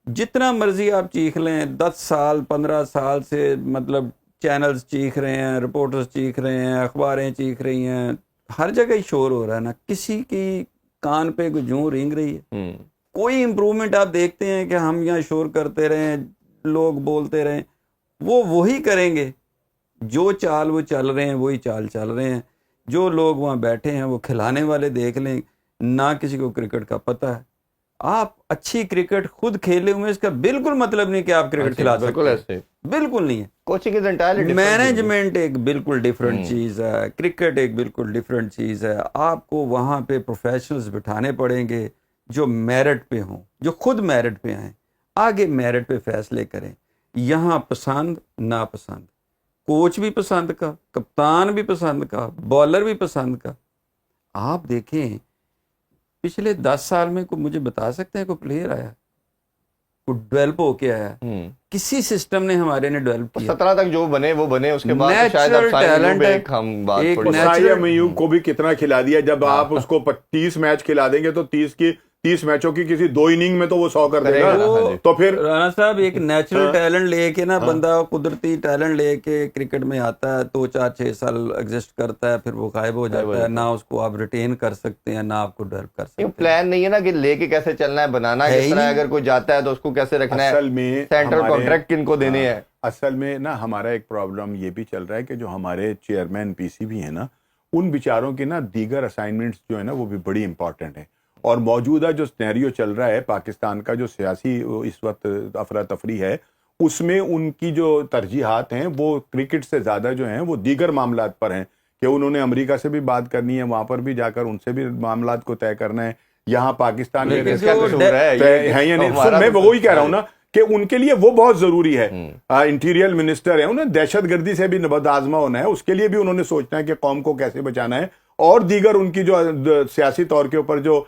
جتنا مرضی آپ چیخ لیں, 10 سال 15 سال سے مطلب چینلز چیخ رہے ہیں, رپورٹرز چیخ رہے ہیں, اخباریں چیخ رہی ہیں, ہر جگہ ہی شور ہو رہا ہے نا, کسی کی کان پہ کوئی جوں رینگ رہی ہے. کوئی امپروومنٹ آپ دیکھتے ہیں کہ ہم یہاں شور کرتے رہیں, لوگ بولتے رہیں, وہ وہی کریں گے جو چال وہ چل رہے ہیں, وہی چال چل رہے ہیں. جو لوگ وہاں بیٹھے ہیں وہ کھلانے والے دیکھ لیں, نہ کسی کو کرکٹ کا پتہ ہے. آپ اچھی کرکٹ خود کھیلے ہوئے, اس کا بالکل مطلب نہیں کہ آپ کرکٹ کھلا سکتے ہیں, بالکل نہیں ہے. کوچنگ از انٹائرلی مینجمنٹ ایک بالکل ڈفرینٹ چیز ہے, کرکٹ ایک بالکل ڈفرینٹ چیز ہے. آپ کو وہاں پہ پروفیشنلز بٹھانے پڑیں گے, جو میرٹ پہ ہوں, جو خود میرٹ پہ آئیں, آگے میرٹ پہ فیصلے کریں. یہاں پسند ناپسند, کوچ بھی پسند کا, کپتان بھی پسند کا, بالر بھی پسند کا. آپ دیکھیں پچھلے 10 سال میں کوئی مجھے بتا سکتے ہیں کوئی پلیئر آیا کوئی ڈیولپ ہو کے آیا؟ کسی سسٹم نے ہمارے نے ڈیولپ کیا. 17 تک جو بنے وہ بنے, اس کے بعد شاید Natural اب talent ہے. ہم بات ایک تھوڑی natural- میوب کو بھی کتنا کھلا دیا, جب آپ اس کو 30 میچ کھلا دیں گے تو 30 میچوں کی کسی 2 اننگ میں تو وہ 100 کر دے گا. تو پھر رانا صاحب ایک نیچرل ٹیلنٹ لے کے نا, بندہ قدرتی ٹیلنٹ لے کے کرکٹ میں آتا ہے, 2 4 6 سال ایگزسٹ کرتا ہے, پھر وہ غائب ہو جاتا ہے. نہ اس کو آپ ریٹین کر سکتے ہیں, نہ آپ کو ڈیولپ کر سکتے ہیں. پلان نہیں ہے نا کہ لے کے کیسے چلنا ہے, بنانا کس طرح ہے. اگر کوئی جاتا ہے تو اس کو کیسے رکھنا ہے, اصل میں سینٹرل کانٹریکٹ کن کو دینے ہیں. اصل میں نا ہمارا ایک پرابلم یہ بھی چل رہا ہے کہ جو ہمارے چیئرمین پی سی بھی ہیں نا, ان بیچاروں کی نا دیگر اسائنمنٹس جو ہے نا وہ بھی بڑی امپورٹنٹ ہیں. اور موجودہ جو سینیریو چل رہا ہے پاکستان کا, جو سیاسی اس وقت افراتفری ہے, اس میں ان کی جو ترجیحات ہیں وہ کرکٹ سے زیادہ جو ہیں وہ دیگر معاملات پر ہیں, کہ انہوں نے امریکہ سے بھی بات کرنی ہے, وہاں پر بھی جا کر ان سے بھی معاملات کو طے کرنا ہے. یہاں پاکستان میں میں وہی کہہ رہا ہوں نا کہ ان کے لیے وہ بہت ضروری ہے. انٹیریئر منسٹر ہے, انہیں دہشت گردی سے بھی نبرد آزما ہونا ہے, اس کے لیے بھی انہوں نے سوچنا ہے کہ قوم کو کیسے بچانا ہے. اور دیگر ان کی جو سیاسی طور کے اوپر جو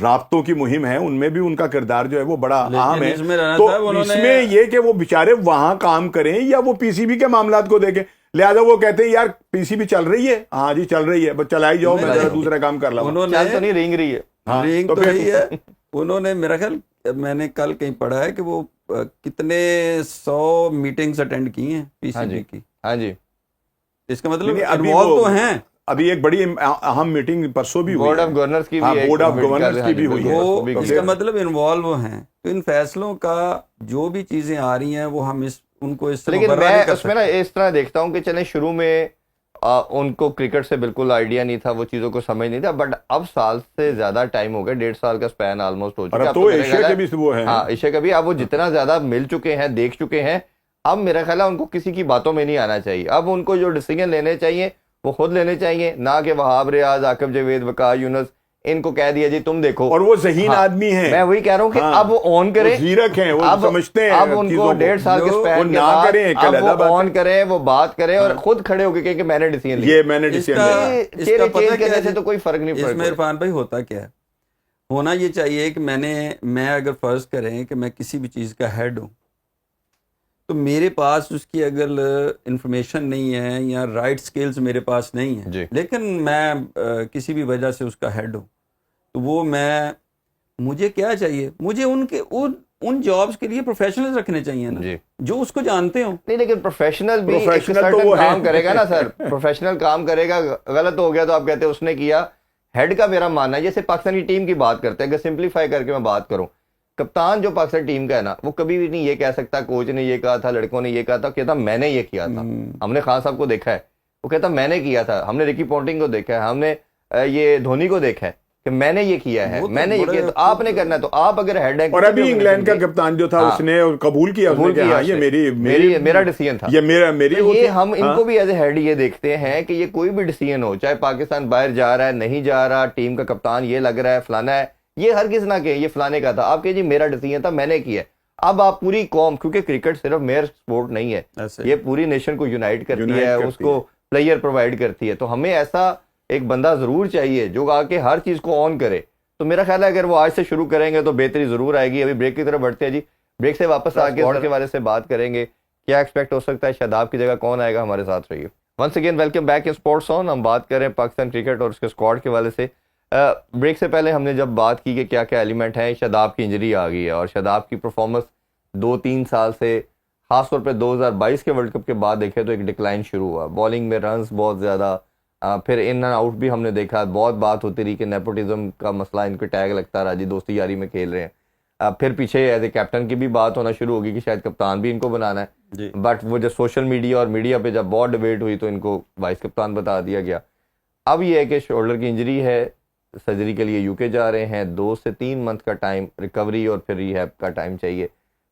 رابطوں کی مہم ہے, ان میں بھی ان کا کردار جو ہے وہ بڑا اہم ہے. تو اس میں یہ کہ وہ بیچارے وہاں کام کریں یا وہ پی سی بی کے معاملات کو دیکھیں. لہٰذا وہ کہتے ہیں یار پی سی بی چل رہی ہے, ہاں جی چل رہی ہے, بس چلائی جاؤ, میں ذرا دوسرا کام کر لوں. چل تو نہیں رینگ رہی ہے, رینگ تو رہی ہے. انہوں نے میرا خیال, میں نے کل کہیں پڑھا ہے کہ وہ کتنے 100 میٹنگز اٹینڈ کی ہیں پی سی بی کی. ہاں جی, اس کا مطلب انوالو تو ہیں. ابھی ایک بڑی اہم میٹنگ پرسوں بھی ہوئی, بورڈ آف گورنرز کی بھی, بورڈ آف گورنرز کی بھی ہوئی ہے. اس کا مطلب انوالو ہیں. تو ان فیصلوں کا جو بھی چیزیں آ رہی ہیں وہ ہم ان کو اس سے لیکن میں اس میں نا اس طرح دیکھتا ہوں کہ چلیں شروع میں ان کو کرکٹ سے بالکل آئیڈیا نہیں تھا, وہ چیزوں کو سمجھ نہیں تھا, بٹ اب سال سے زیادہ ٹائم ہو گیا, 1.5 سال کا اسپین آلموسٹ ہو چکا ہے. تو ایشیا کے بھی وہ ہیں, ہاں ایشیا کا بھی, اب وہ جتنا زیادہ مل چکے ہیں, دیکھ چکے ہیں, اب میرا خیال ہے ان کو کسی کی باتوں میں نہیں آنا چاہیے. اب ان کو جو ڈیسیژن لینے چاہیے وہ خود لینے چاہیے, نہ کہ وہاب ریاض, عاقب جاوید, وقار یونس ان کو کہہ دیا جی تم دیکھو. اور وہ ذہین آدمی ہیں, میں وہی کہہ رہا ہوں کہ اب وہ آن کریں, زیرک ہیں, وہ سمجھتے ہیں, اب ان کو 1.5 سال کے اسپین کے بعد اب وہ آن کریں, وہ بات کریں اور خود کھڑے ہو کے کہ میں نے ڈیسیژن لیا, یہ میں نے ڈیسیژن لیا. اس کا پتہ کیا ہے تو کوئی فرق نہیں پڑتا. اس میں عرفان بھائی ہوتا کیا ہے, ہونا یہ چاہیے کہ میں اگر فرض کریں کہ میں کسی بھی چیز کا ہیڈ ہوں, تو میرے پاس اس کی اگر انفارمیشن نہیں ہے یا رائٹ سکلز میرے پاس نہیں ہیں, لیکن میں کسی بھی وجہ سے اس کا ہیڈ ہوں, تو وہ مجھے کیا چاہیے, مجھے ان جابز کے لیے پروفیشنلز رکھنے چاہیے نا, جو اس کو جانتے ہوں. نہیں لیکن پروفیشنل بھی تو کام کرے گا نا سر, پروفیشنل کام کرے گا. غلط ہو گیا تو آپ کہتے ہیں اس نے کیا. ہیڈ کا میرا ماننا ہے, جیسے پاکستانی ٹیم کی بات کرتے ہیں, اگر سمپلیفائی کر کے میں بات کروں, کپتان جو پاکستان ٹیم کا ہے نا, وہ کبھی بھی نہیں یہ کہہ سکتا کوچ نے یہ کہا تھا, لڑکوں نے یہ کہا تھا, کہتا میں نے یہ کیا تھا. ہم نے خان صاحب کو دیکھا ہے, وہ کہتا میں نے کیا تھا. ہم نے رکی پونٹنگ کو دیکھا ہے, ہم نے یہ دھونی کو دیکھا ہے کہ میں نے یہ کیا ہے, میں نے یہ کیا. تو آپ نے کرنا ہے, تو آپ اگر ہیڈ ہے. اور ابھی انگلینڈ کا کپتان جو تھا اس نے قبول کیا, یہ میرا ڈیسیژن تھا, یہ ہم ان کو بھی ایز اے ہیڈ یہ دیکھتے ہیں کہ یہ کوئی بھی ڈیسیژن ہو, چاہے پاکستان باہر جا رہا ہے, نہیں جا رہا, ٹیم کا کپتان یہ لگ رہا ہے, فلانا ہے, یہ ہر کس نہ کہ یہ فلانے کا تھا. آپ کہ جی میرا ڈیسیژن تھا, میں نے کیا. اب آپ پوری قوم, کیونکہ کرکٹ صرف میئر سپورٹ نہیں ہے, یہ پوری نیشن کو یونائٹ کرتی ہے, اس کو پلیئر پرووائڈ کرتی ہے. تو ہمیں ایسا ایک بندہ ضرور چاہیے جو آ کے ہر چیز کو آن کرے. تو میرا خیال ہے اگر وہ آج سے شروع کریں گے تو بہتری ضرور آئے گی. ابھی بریک کی طرف بڑھتے ہیں جی, بریک سے واپس آ کے اسکواڈ کے بارے سے بات کریں گے, کیا ایکسپیکٹ ہو سکتا ہے, شاداب کی جگہ کون آئے گا. ہمارے ساتھ رہیے. Once again welcome back in sports on. ہم بات کر رہے ہیں پاکستان کرکٹ اور اس کے اسکواڈ کے حوالے سے. بریک سے پہلے ہم نے جب بات کی کہ کیا کیا ایلیمنٹ ہیں, شاداب کی انجری آ گئی ہے, اور شاداب کی پرفارمنس 2-3 سال سے, خاص طور پہ 2022 کے ورلڈ کپ کے بعد دیکھے تو ایک ڈکلائن شروع ہوا. بالنگ میں رنز بہت زیادہ, پھر ان اینڈ آؤٹ بھی ہم نے دیکھا, بہت بات ہوتی رہی کہ نیپوٹزم کا مسئلہ ان کو ٹیگ لگتا رہا, جی دوستی یاری میں کھیل رہے ہیں. پھر پیچھے ایز اے کیپٹن کی بھی بات ہونا شروع ہوگی کہ شاید کپتان بھی ان کو بنانا ہے, بٹ وہ جب سوشل میڈیا اور میڈیا پہ جب بہت ڈیبیٹ ہوئی تو ان کو وائس کپتان بتا دیا گیا. اب یہ ہے کہ شولڈر کی انجری ہے, سرجری کے لیے یو کے جا رہے ہیں, 2 سے 3 منتھ کا ٹائم ریکوری اور پھر ریہیب کا ٹائم چاہیے.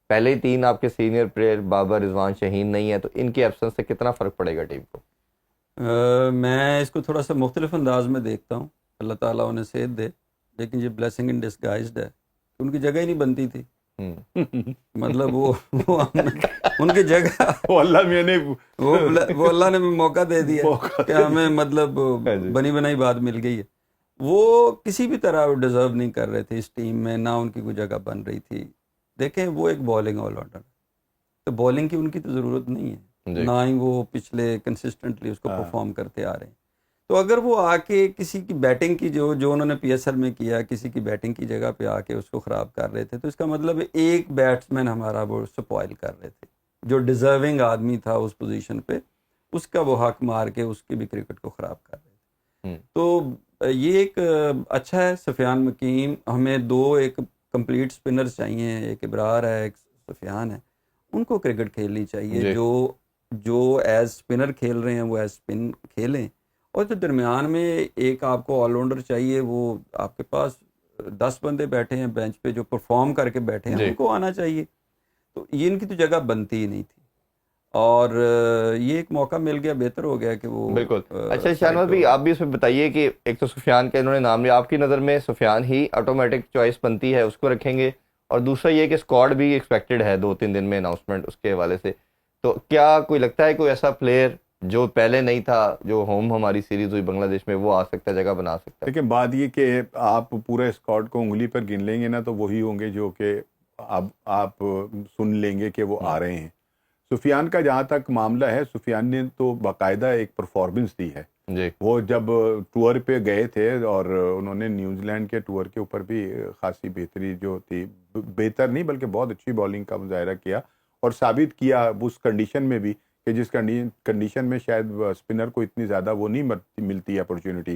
پہلے ہی 3 آپ کے سینئر پلیئر بابر, رضوان, شہین نہیں ہے, تو ان کے ایبسنس سے کتنا فرق پڑے گا ٹیم کو؟ میں اس کو تھوڑا سا مختلف انداز میں دیکھتا ہوں. اللہ تعالیٰ انہیں صحت دے. لیکن یہ بلیسنگ ان ڈسگائزڈ ہے، ان کی جگہ ہی نہیں بنتی تھی. مطلب وہ ان کی جگہ وہ اللہ میں نے وہ اللہ نے موقع دے دیا کہ ہمیں مطلب بنی بنائی بات مل گئی ہے. وہ کسی بھی طرح وہ ڈیزرو نہیں کر رہے تھے اس ٹیم میں، نہ ان کی کوئی جگہ بن رہی تھی. دیکھیں وہ ایک بالنگ آل راؤنڈر، تو بالنگ کی ان کی تو ضرورت نہیں ہے، نہ ہی وہ پچھلے کنسسٹنٹلی اس کو پرفارم کرتے آ رہے ہیں. تو اگر وہ آ کے کسی کی بیٹنگ کی جو انہوں نے پی ایس ایل میں کیا، کسی کی بیٹنگ کی جگہ پہ آ کے اس کو خراب کر رہے تھے، تو اس کا مطلب ایک بیٹسمین ہمارا وہ سپوائل کر رہے تھے. جو ڈیزرونگ آدمی تھا اس پوزیشن پہ، اس کا وہ حق مار کے اس کی بھی کرکٹ کو خراب کر رہے تھے. تو یہ ایک اچھا ہے. سفیان مکیم، ہمیں دو ایک کمپلیٹ اسپنرز چاہیے، ایک ابرار ہے، ایک سفیان ہے. ان کو کرکٹ کھیلنی چاہیے. جو ایز اسپنر کھیل رہے ہیں وہ ایز اسپن کھیلیں. اور جو درمیان میں ایک آپ کو آل راؤنڈر چاہیے، وہ آپ کے پاس 10 بندے بیٹھے ہیں بینچ پہ جو پرفارم کر کے بیٹھے ہیں، ان کو آنا چاہیے. تو یہ ان کی تو جگہ بنتی ہی نہیں تھی، اور یہ ایک موقع مل گیا، بہتر ہو گیا کہ وہ بالکل. اچھا شاہنواز بھائی، آپ بھی اس میں بتائیے کہ ایک تو سفیان کا انہوں نے نام لیا، آپ کی نظر میں سفیان ہی آٹومیٹک چوائس بنتی ہے، اس کو رکھیں گے؟ اور دوسرا یہ کہ اسکواڈ بھی ایکسپیکٹڈ ہے 2-3 دن میں اناؤنسمنٹ اس کے حوالے سے، تو کیا کوئی لگتا ہے کوئی ایسا پلیئر جو پہلے نہیں تھا، جو ہوم ہماری سیریز ہوئی بنگلہ دیش میں، وہ آ سکتا ہے، جگہ بنا سکتا ہے؟ لیکن بات یہ کہ آپ پورے اسکواڈ کو انگلی پر گن لیں گے نا، تو وہی ہوں گے جو کہ اب آپ سن لیں گے کہ وہ آ رہے ہیں. سفیان کا جہاں تک معاملہ ہے، سفیان نے تو باقاعدہ ایک پرفارمنس دی ہے. وہ جب ٹور پہ گئے تھے اور انہوں نے نیوزی لینڈ کے ٹور کے اوپر بھی خاصی بہتری جو تھی، بہتر نہیں بلکہ بہت اچھی بالنگ کا مظاہرہ کیا، اور ثابت کیا اس کنڈیشن میں بھی کہ جس کنڈیشن میں شاید اسپنر کو اتنی زیادہ وہ نہیں ملتی اپرچونٹی.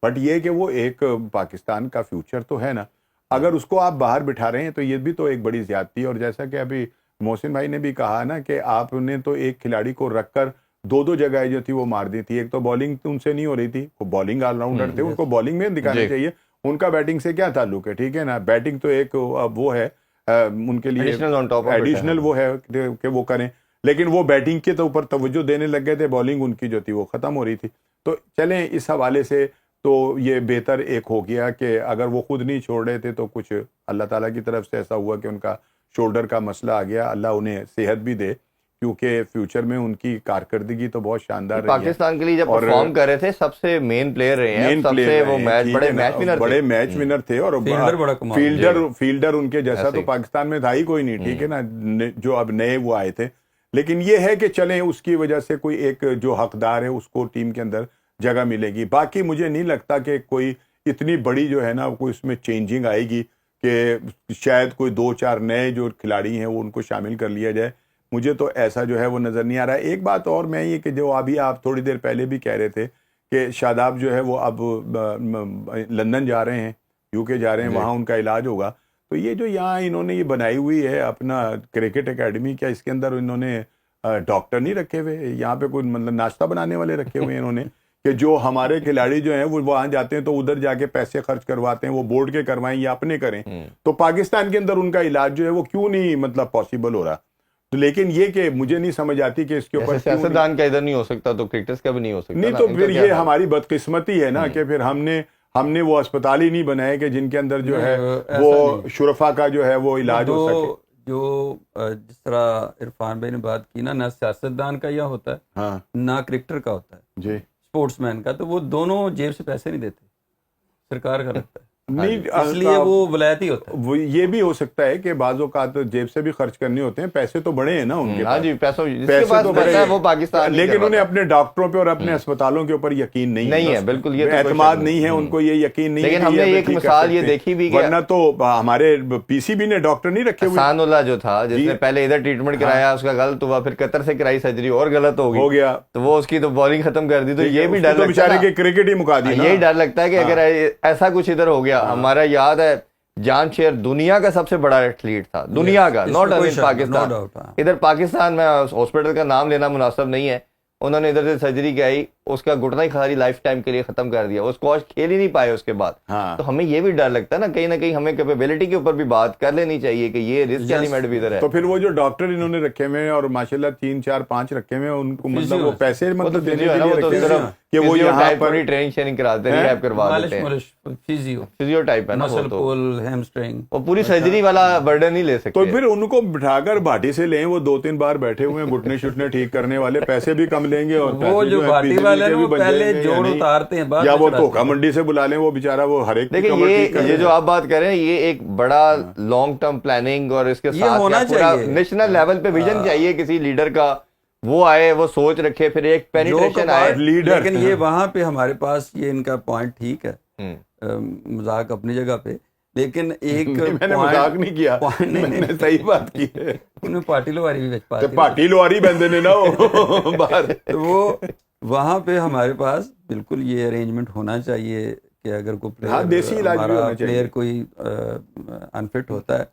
بٹ یہ کہ وہ ایک پاکستان کا فیوچر تو ہے نا، اگر اس کو آپ باہر بٹھا رہے ہیں تو یہ بھی تو ایک بڑی زیادتی. اور جیسا کہ ابھی محسن بھائی نے بھی کہا نا کہ آپ نے تو ایک کھلاڑی کو رکھ کر دو جگہیں جو تھی وہ مار دی تھی. ایک تو بالنگ ان سے نہیں ہو رہی تھی، وہ بالنگ آل راؤنڈر تھے، ان کو بالنگ میں دکھانا چاہیے. ان کا بیٹنگ سے کیا تعلق ہے؟ ٹھیک ہے نا، بیٹنگ تو ایک وہ ہے ان کے لیے ایڈیشنل وہ ہے کہ وہ کریں، لیکن وہ بیٹنگ کے تو اوپر توجہ دینے لگ گئے تھے، بالنگ ان کی جو تھی وہ ختم ہو رہی تھی. تو چلیں اس حوالے سے تو یہ بہتر ایک ہو گیا کہ اگر وہ خود نہیں چھوڑ رہے تھے تو کچھ اللہ تعالیٰ کی طرف سے ایسا ہوا کہ ان کا شولڈر کا مسئلہ آ گیا. اللہ انہیں صحت بھی دے، کیونکہ فیوچر میں ان کی کارکردگی تو بہت شاندار رہی ہے. پاکستان کے لیے جب پرفارم کر رہے تھے سب سے مین پلیئر رہے ہیں، سب سے وہ بڑے میچ ونر تھے، اور فیلڈر ان کے جیسا تو پاکستان میں تھا ہی کوئی نہیں. ٹھیک ہے نا، جو اب نئے وہ آئے تھے. لیکن یہ ہے کہ چلیں اس کی وجہ سے کوئی ایک جو حقدار ہے اس کو ٹیم کے اندر جگہ ملے گی. باقی مجھے نہیں لگتا کہ کوئی اتنی بڑی جو ہے نا کوئی اس میں چینجنگ آئے گی کہ شاید کوئی 2-4 نئے جو کھلاڑی ہیں وہ ان کو شامل کر لیا جائے. مجھے تو ایسا جو ہے وہ نظر نہیں آ رہا ہے. ایک بات اور میں یہ کہ جو ابھی آپ تھوڑی دیر پہلے بھی کہہ رہے تھے کہ شاداب جو ہے وہ اب لندن جا رہے ہیں، UK جا رہے ہیں، وہاں ان کا علاج ہوگا. تو یہ جو یہاں انہوں نے یہ بنائی ہوئی ہے اپنا کرکٹ اکیڈمی، کیا اس کے اندر انہوں نے ڈاکٹر نہیں رکھے ہوئے؟ یہاں پہ کوئی مطلب ناشتہ بنانے والے رکھے ہوئے ہیں انہوں نے کہ جو ہمارے کھلاڑی جو ہیں وہ وہاں جاتے ہیں تو ادھر جا کے پیسے خرچ کرواتے ہیں، وہ بورڈ کے کروائیں یا اپنے کریں. تو پاکستان کے اندر ان کا علاج جو ہے وہ کیوں نہیں مطلب پاسبل ہو رہا؟ لیکن یہ کہ مجھے نہیں سمجھ آتی کہ اس کے اوپر سیاستدان کا ادھر نہیں ہو سکتا تو کرکٹرز کا بھی نہیں ہو سکتا. نہیں تو پھر یہ ہماری بدقسمتی ہے نا کہ پھر ہم نے وہ اسپتال ہی نہیں بنائے کہ جن کے اندر جو ہے وہ شرفا کا جو ہے وہ علاج ہو سکے. جو جس طرح عرفان بھائی نے بات کی نا، نہ سیاستدان کا یہ ہوتا ہے نہ کرکٹر کا ہوتا ہے جی، اسپورٹس مین کا، تو وہ دونوں جیب سے پیسے نہیں دیتے، سرکار کا لگتا ہے. نہیں، اس لیے وہ ولایتی ہوتا ہے. وہ یہ بھی ہو سکتا ہے کہ بعض اوقات جیب سے بھی خرچ کرنے ہوتے ہیں، پیسے تو بڑے ہیں نا ان کے ہاں جی، پیسے تو بڑے ہیں وہ پاکستان، لیکن انہیں اپنے ڈاکٹروں پہ اور اپنے اسپتالوں کے اوپر یقین نہیں ہے. بالکل یہ اعتماد نہیں ہے ان کو، یہ یقین نہیں ہے. لیکن ہم نے ایک مثال یہ دیکھی بھی، ورنہ تو ہمارے PCB نے ڈاکٹر نہیں رکھے ہوئے. حسان اللہ جو تھا جس نے پہلے ادھر ٹریٹمنٹ کرایا، اس کا غلط ہوا، پھر قطر سے کرائی سرجری اور غلط ہو گیا تو وہ اس کی تو بالنگ ختم کر دی. تو یہ بھی ڈر لگتا ہے بیچارے کے کرکٹ ہی مکا دی. یہی ڈر لگتا ہے کہ اگر ایسا کچھ ادھر ہو گیا. ہمارا یاد ہے جان شیر دنیا کا سب سے بڑا ایتھلیٹ تھا، دنیا کا، ناٹ اون پاکستان. ادھر پاکستان میں ہاسپٹل کا نام لینا مناسب نہیں ہے، انہوں نے ادھر سے سرجری کرائی، اس کا گھٹنا ہی ساری لائف ٹائم کے لیے ختم کر دیا, وہ اسکواش کھیل ہی نہیں پائے اس کے بعد. ہاں. تو ہمیں یہ بھی ڈر لگتا ہے نا کہیں ہمیں کیپیبلٹی کے اوپر بھی بات کر لینی چاہیے کہ یہ رسک ایلیمنٹ بھی ادھر ہے. تو پھر وہ جو ڈاکٹر انہوں نے رکھے ہوئے اور ماشاءاللہ 3 4 5 رکھے ہوئے ان کو مطلب وہ پیسے مطلب دینے کے لیے رکھے ہیں کہ وہ یہاں پر ٹریننگ شیئرنگ کراتے ہیں, ریہیب کروا دیتے ہیں, فزیو ٹائپ ہے نا وہ, تو وہ پوری سرجری والا برڈن نہیں لے سکتے. تو پھر ان کو بٹھا کر بھاٹی سے لیں, وہ 2-3 بار بیٹھے ہوئے ہیں گھٹنے شٹنے ٹھیک کرنے والے, پیسے بھی کم لیں گے اور وہ جو بھاٹی والے وہ پہلے جوڑ اتارتے ہیں, یا وہ دھوکہ منڈی سے بلا لیں, وہ بیچارہ وہ ہر ایک. دیکھیں یہ جو آپ بات کر رہے ہیں یہ ایک بڑا لانگ ٹرم پلاننگ اور اس کے ساتھ پورا نیشنل لیول پہ ویژن چاہیے کسی لیڈر کا, وہ آئے وہ سوچ رکھے, پھر ایک پینیٹریشن آئے لیڈر. لیکن یہ وہاں پہ ہمارے پاس یہ ان کا پوائنٹ ٹھیک ہے, مذاق اپنی جگہ پہ, لیکن ایک میں نے مذاق نہیں کیا, میں نے صحیح بات کی ہے. انہیں پارٹی لواری بھی پارٹی لواری بندے نے نا باہر, تو وہ وہاں پہ ہمارے پاس بالکل یہ ارینجمنٹ ہونا چاہیے کہ اگر کوئی پلیئر کوئی انفٹ ہوتا ہے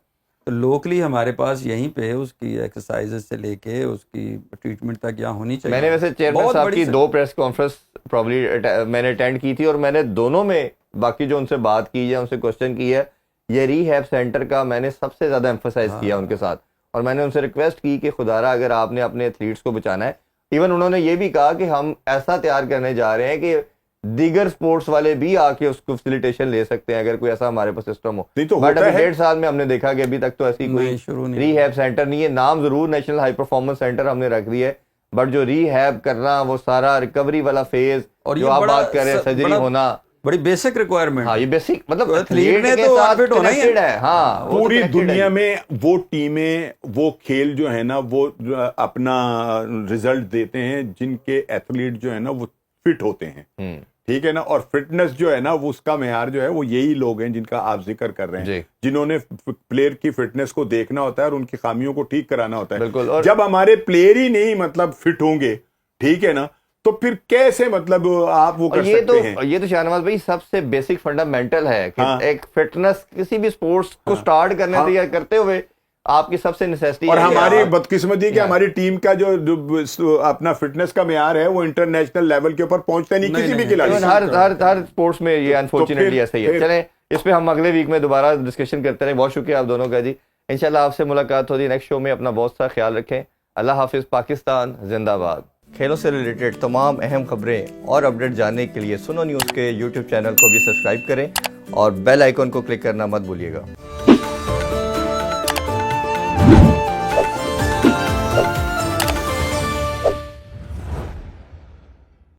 تو لوکلی ہمارے پاس یہیں پہ اس کی ایکسرسائز سے لے کے اس کی ٹریٹمنٹ تک یہاں ہونی چاہیے. میں نے ویسے چیئرمین صاحب کی 2 پریس کانفرنس پرابلی میں نے اٹینڈ کی تھی, اور میں نے دونوں میں باقی جو ان سے بات کی ہے, ان سے کوشچن کی ہے, یہ ریہیب سینٹر کا میں نے سب سے زیادہ ایمفسائز کیا ان کے ساتھ, اور میں نے ان سے ریکویسٹ کی کہ خدا را اگر آپ نے اپنے ایتھلیٹس کو بچانا ہے. ایون انہوں نے یہ بھی کہا کہ ہم ایسا تیار کرنے جا رہے ہیں کہ دیگر سپورٹس والے بھی آ کے اس کو فیسیلیٹیشن لے سکتے ہیں اگر کوئی ایسا ہمارے پاس سسٹم ہو. بٹ ابھی 1.5 سال میں ہم نے دیکھا کہ ابھی تک تو ایسی کوئی ریہیب سینٹر نہیں ہے. نام ضرور نیشنل ہائی پرفارمنس سینٹر ہم نے رکھ دیا ہے, بٹ جو ریہیب کرنا وہ سارا ریکوری والا فیز جو آپ بات کر رہے ہیں, سرجری ہونا, بڑی بیسک ریکوائرمنٹ. ہاں یہ بیسک مطلب ایتھلیٹ نے تو فٹ ہونا ہی ہے. ہاں پوری دنیا میں وہ ٹیمیں وہ کھیل جو ہے نا وہ اپنا رزلٹ دیتے ہیں جن کے ایتھلیٹ جو ہے نا وہ فٹ ہوتے ہیں, ٹھیک ہے نا, اور فٹنس جو ہے نا وہ اس کا معیار جو ہے وہ یہی لوگ ہیں جن کا آپ ذکر کر رہے ہیں, جنہوں نے پلیئر کی فٹنس کو دیکھنا ہوتا ہے اور ان کی خامیوں کو ٹھیک کرانا ہوتا ہے. جب ہمارے پلیئر ہی نہیں مطلب فٹ ہوں گے, ٹھیک ہے نا, تو پھر کیسے مطلب آپ وہ کر سکتے ہیں. یہ تو شاہنواز بھائی سب سے بیسک فنڈامنٹل ہے کہ ایک فٹنس کسی بھی سپورٹس کو سٹارٹ کرنے کرتے ہوئے آپ کی سب سے نیسیسٹی ہے. اور ہماری بدقسمتی کہ ہماری ٹیم کا جو اپنا فٹنس کا معیار ہے وہ انٹرنیشنل لیول کے اوپر پہنچتا نہیں کسی بھی کھلاڑی. ہر سپورٹس میں یہ انفارچونیٹلی ایسا ہی ہے. چلیں اس پہ ہم اگلے ویک میں دوبارہ ڈسکشن کرتے رہیں. بہت شکریہ آپ دونوں کا جی. انشاءاللہ آپ سے ملاقات ہوتی نیکسٹ شو میں. اپنا بہت سا خیال رکھیں. اللہ حافظ. پاکستان زندہ باد. کھیلوں سے ریلیٹڈ تمام اہم خبریں اور اپڈیٹ جاننے کے لیے سنو نیوز کے یوٹیوب چینل کو بھی سبسکرائب کریں اور بیل آئیکن کو کلک کرنا مت بھولیے گا.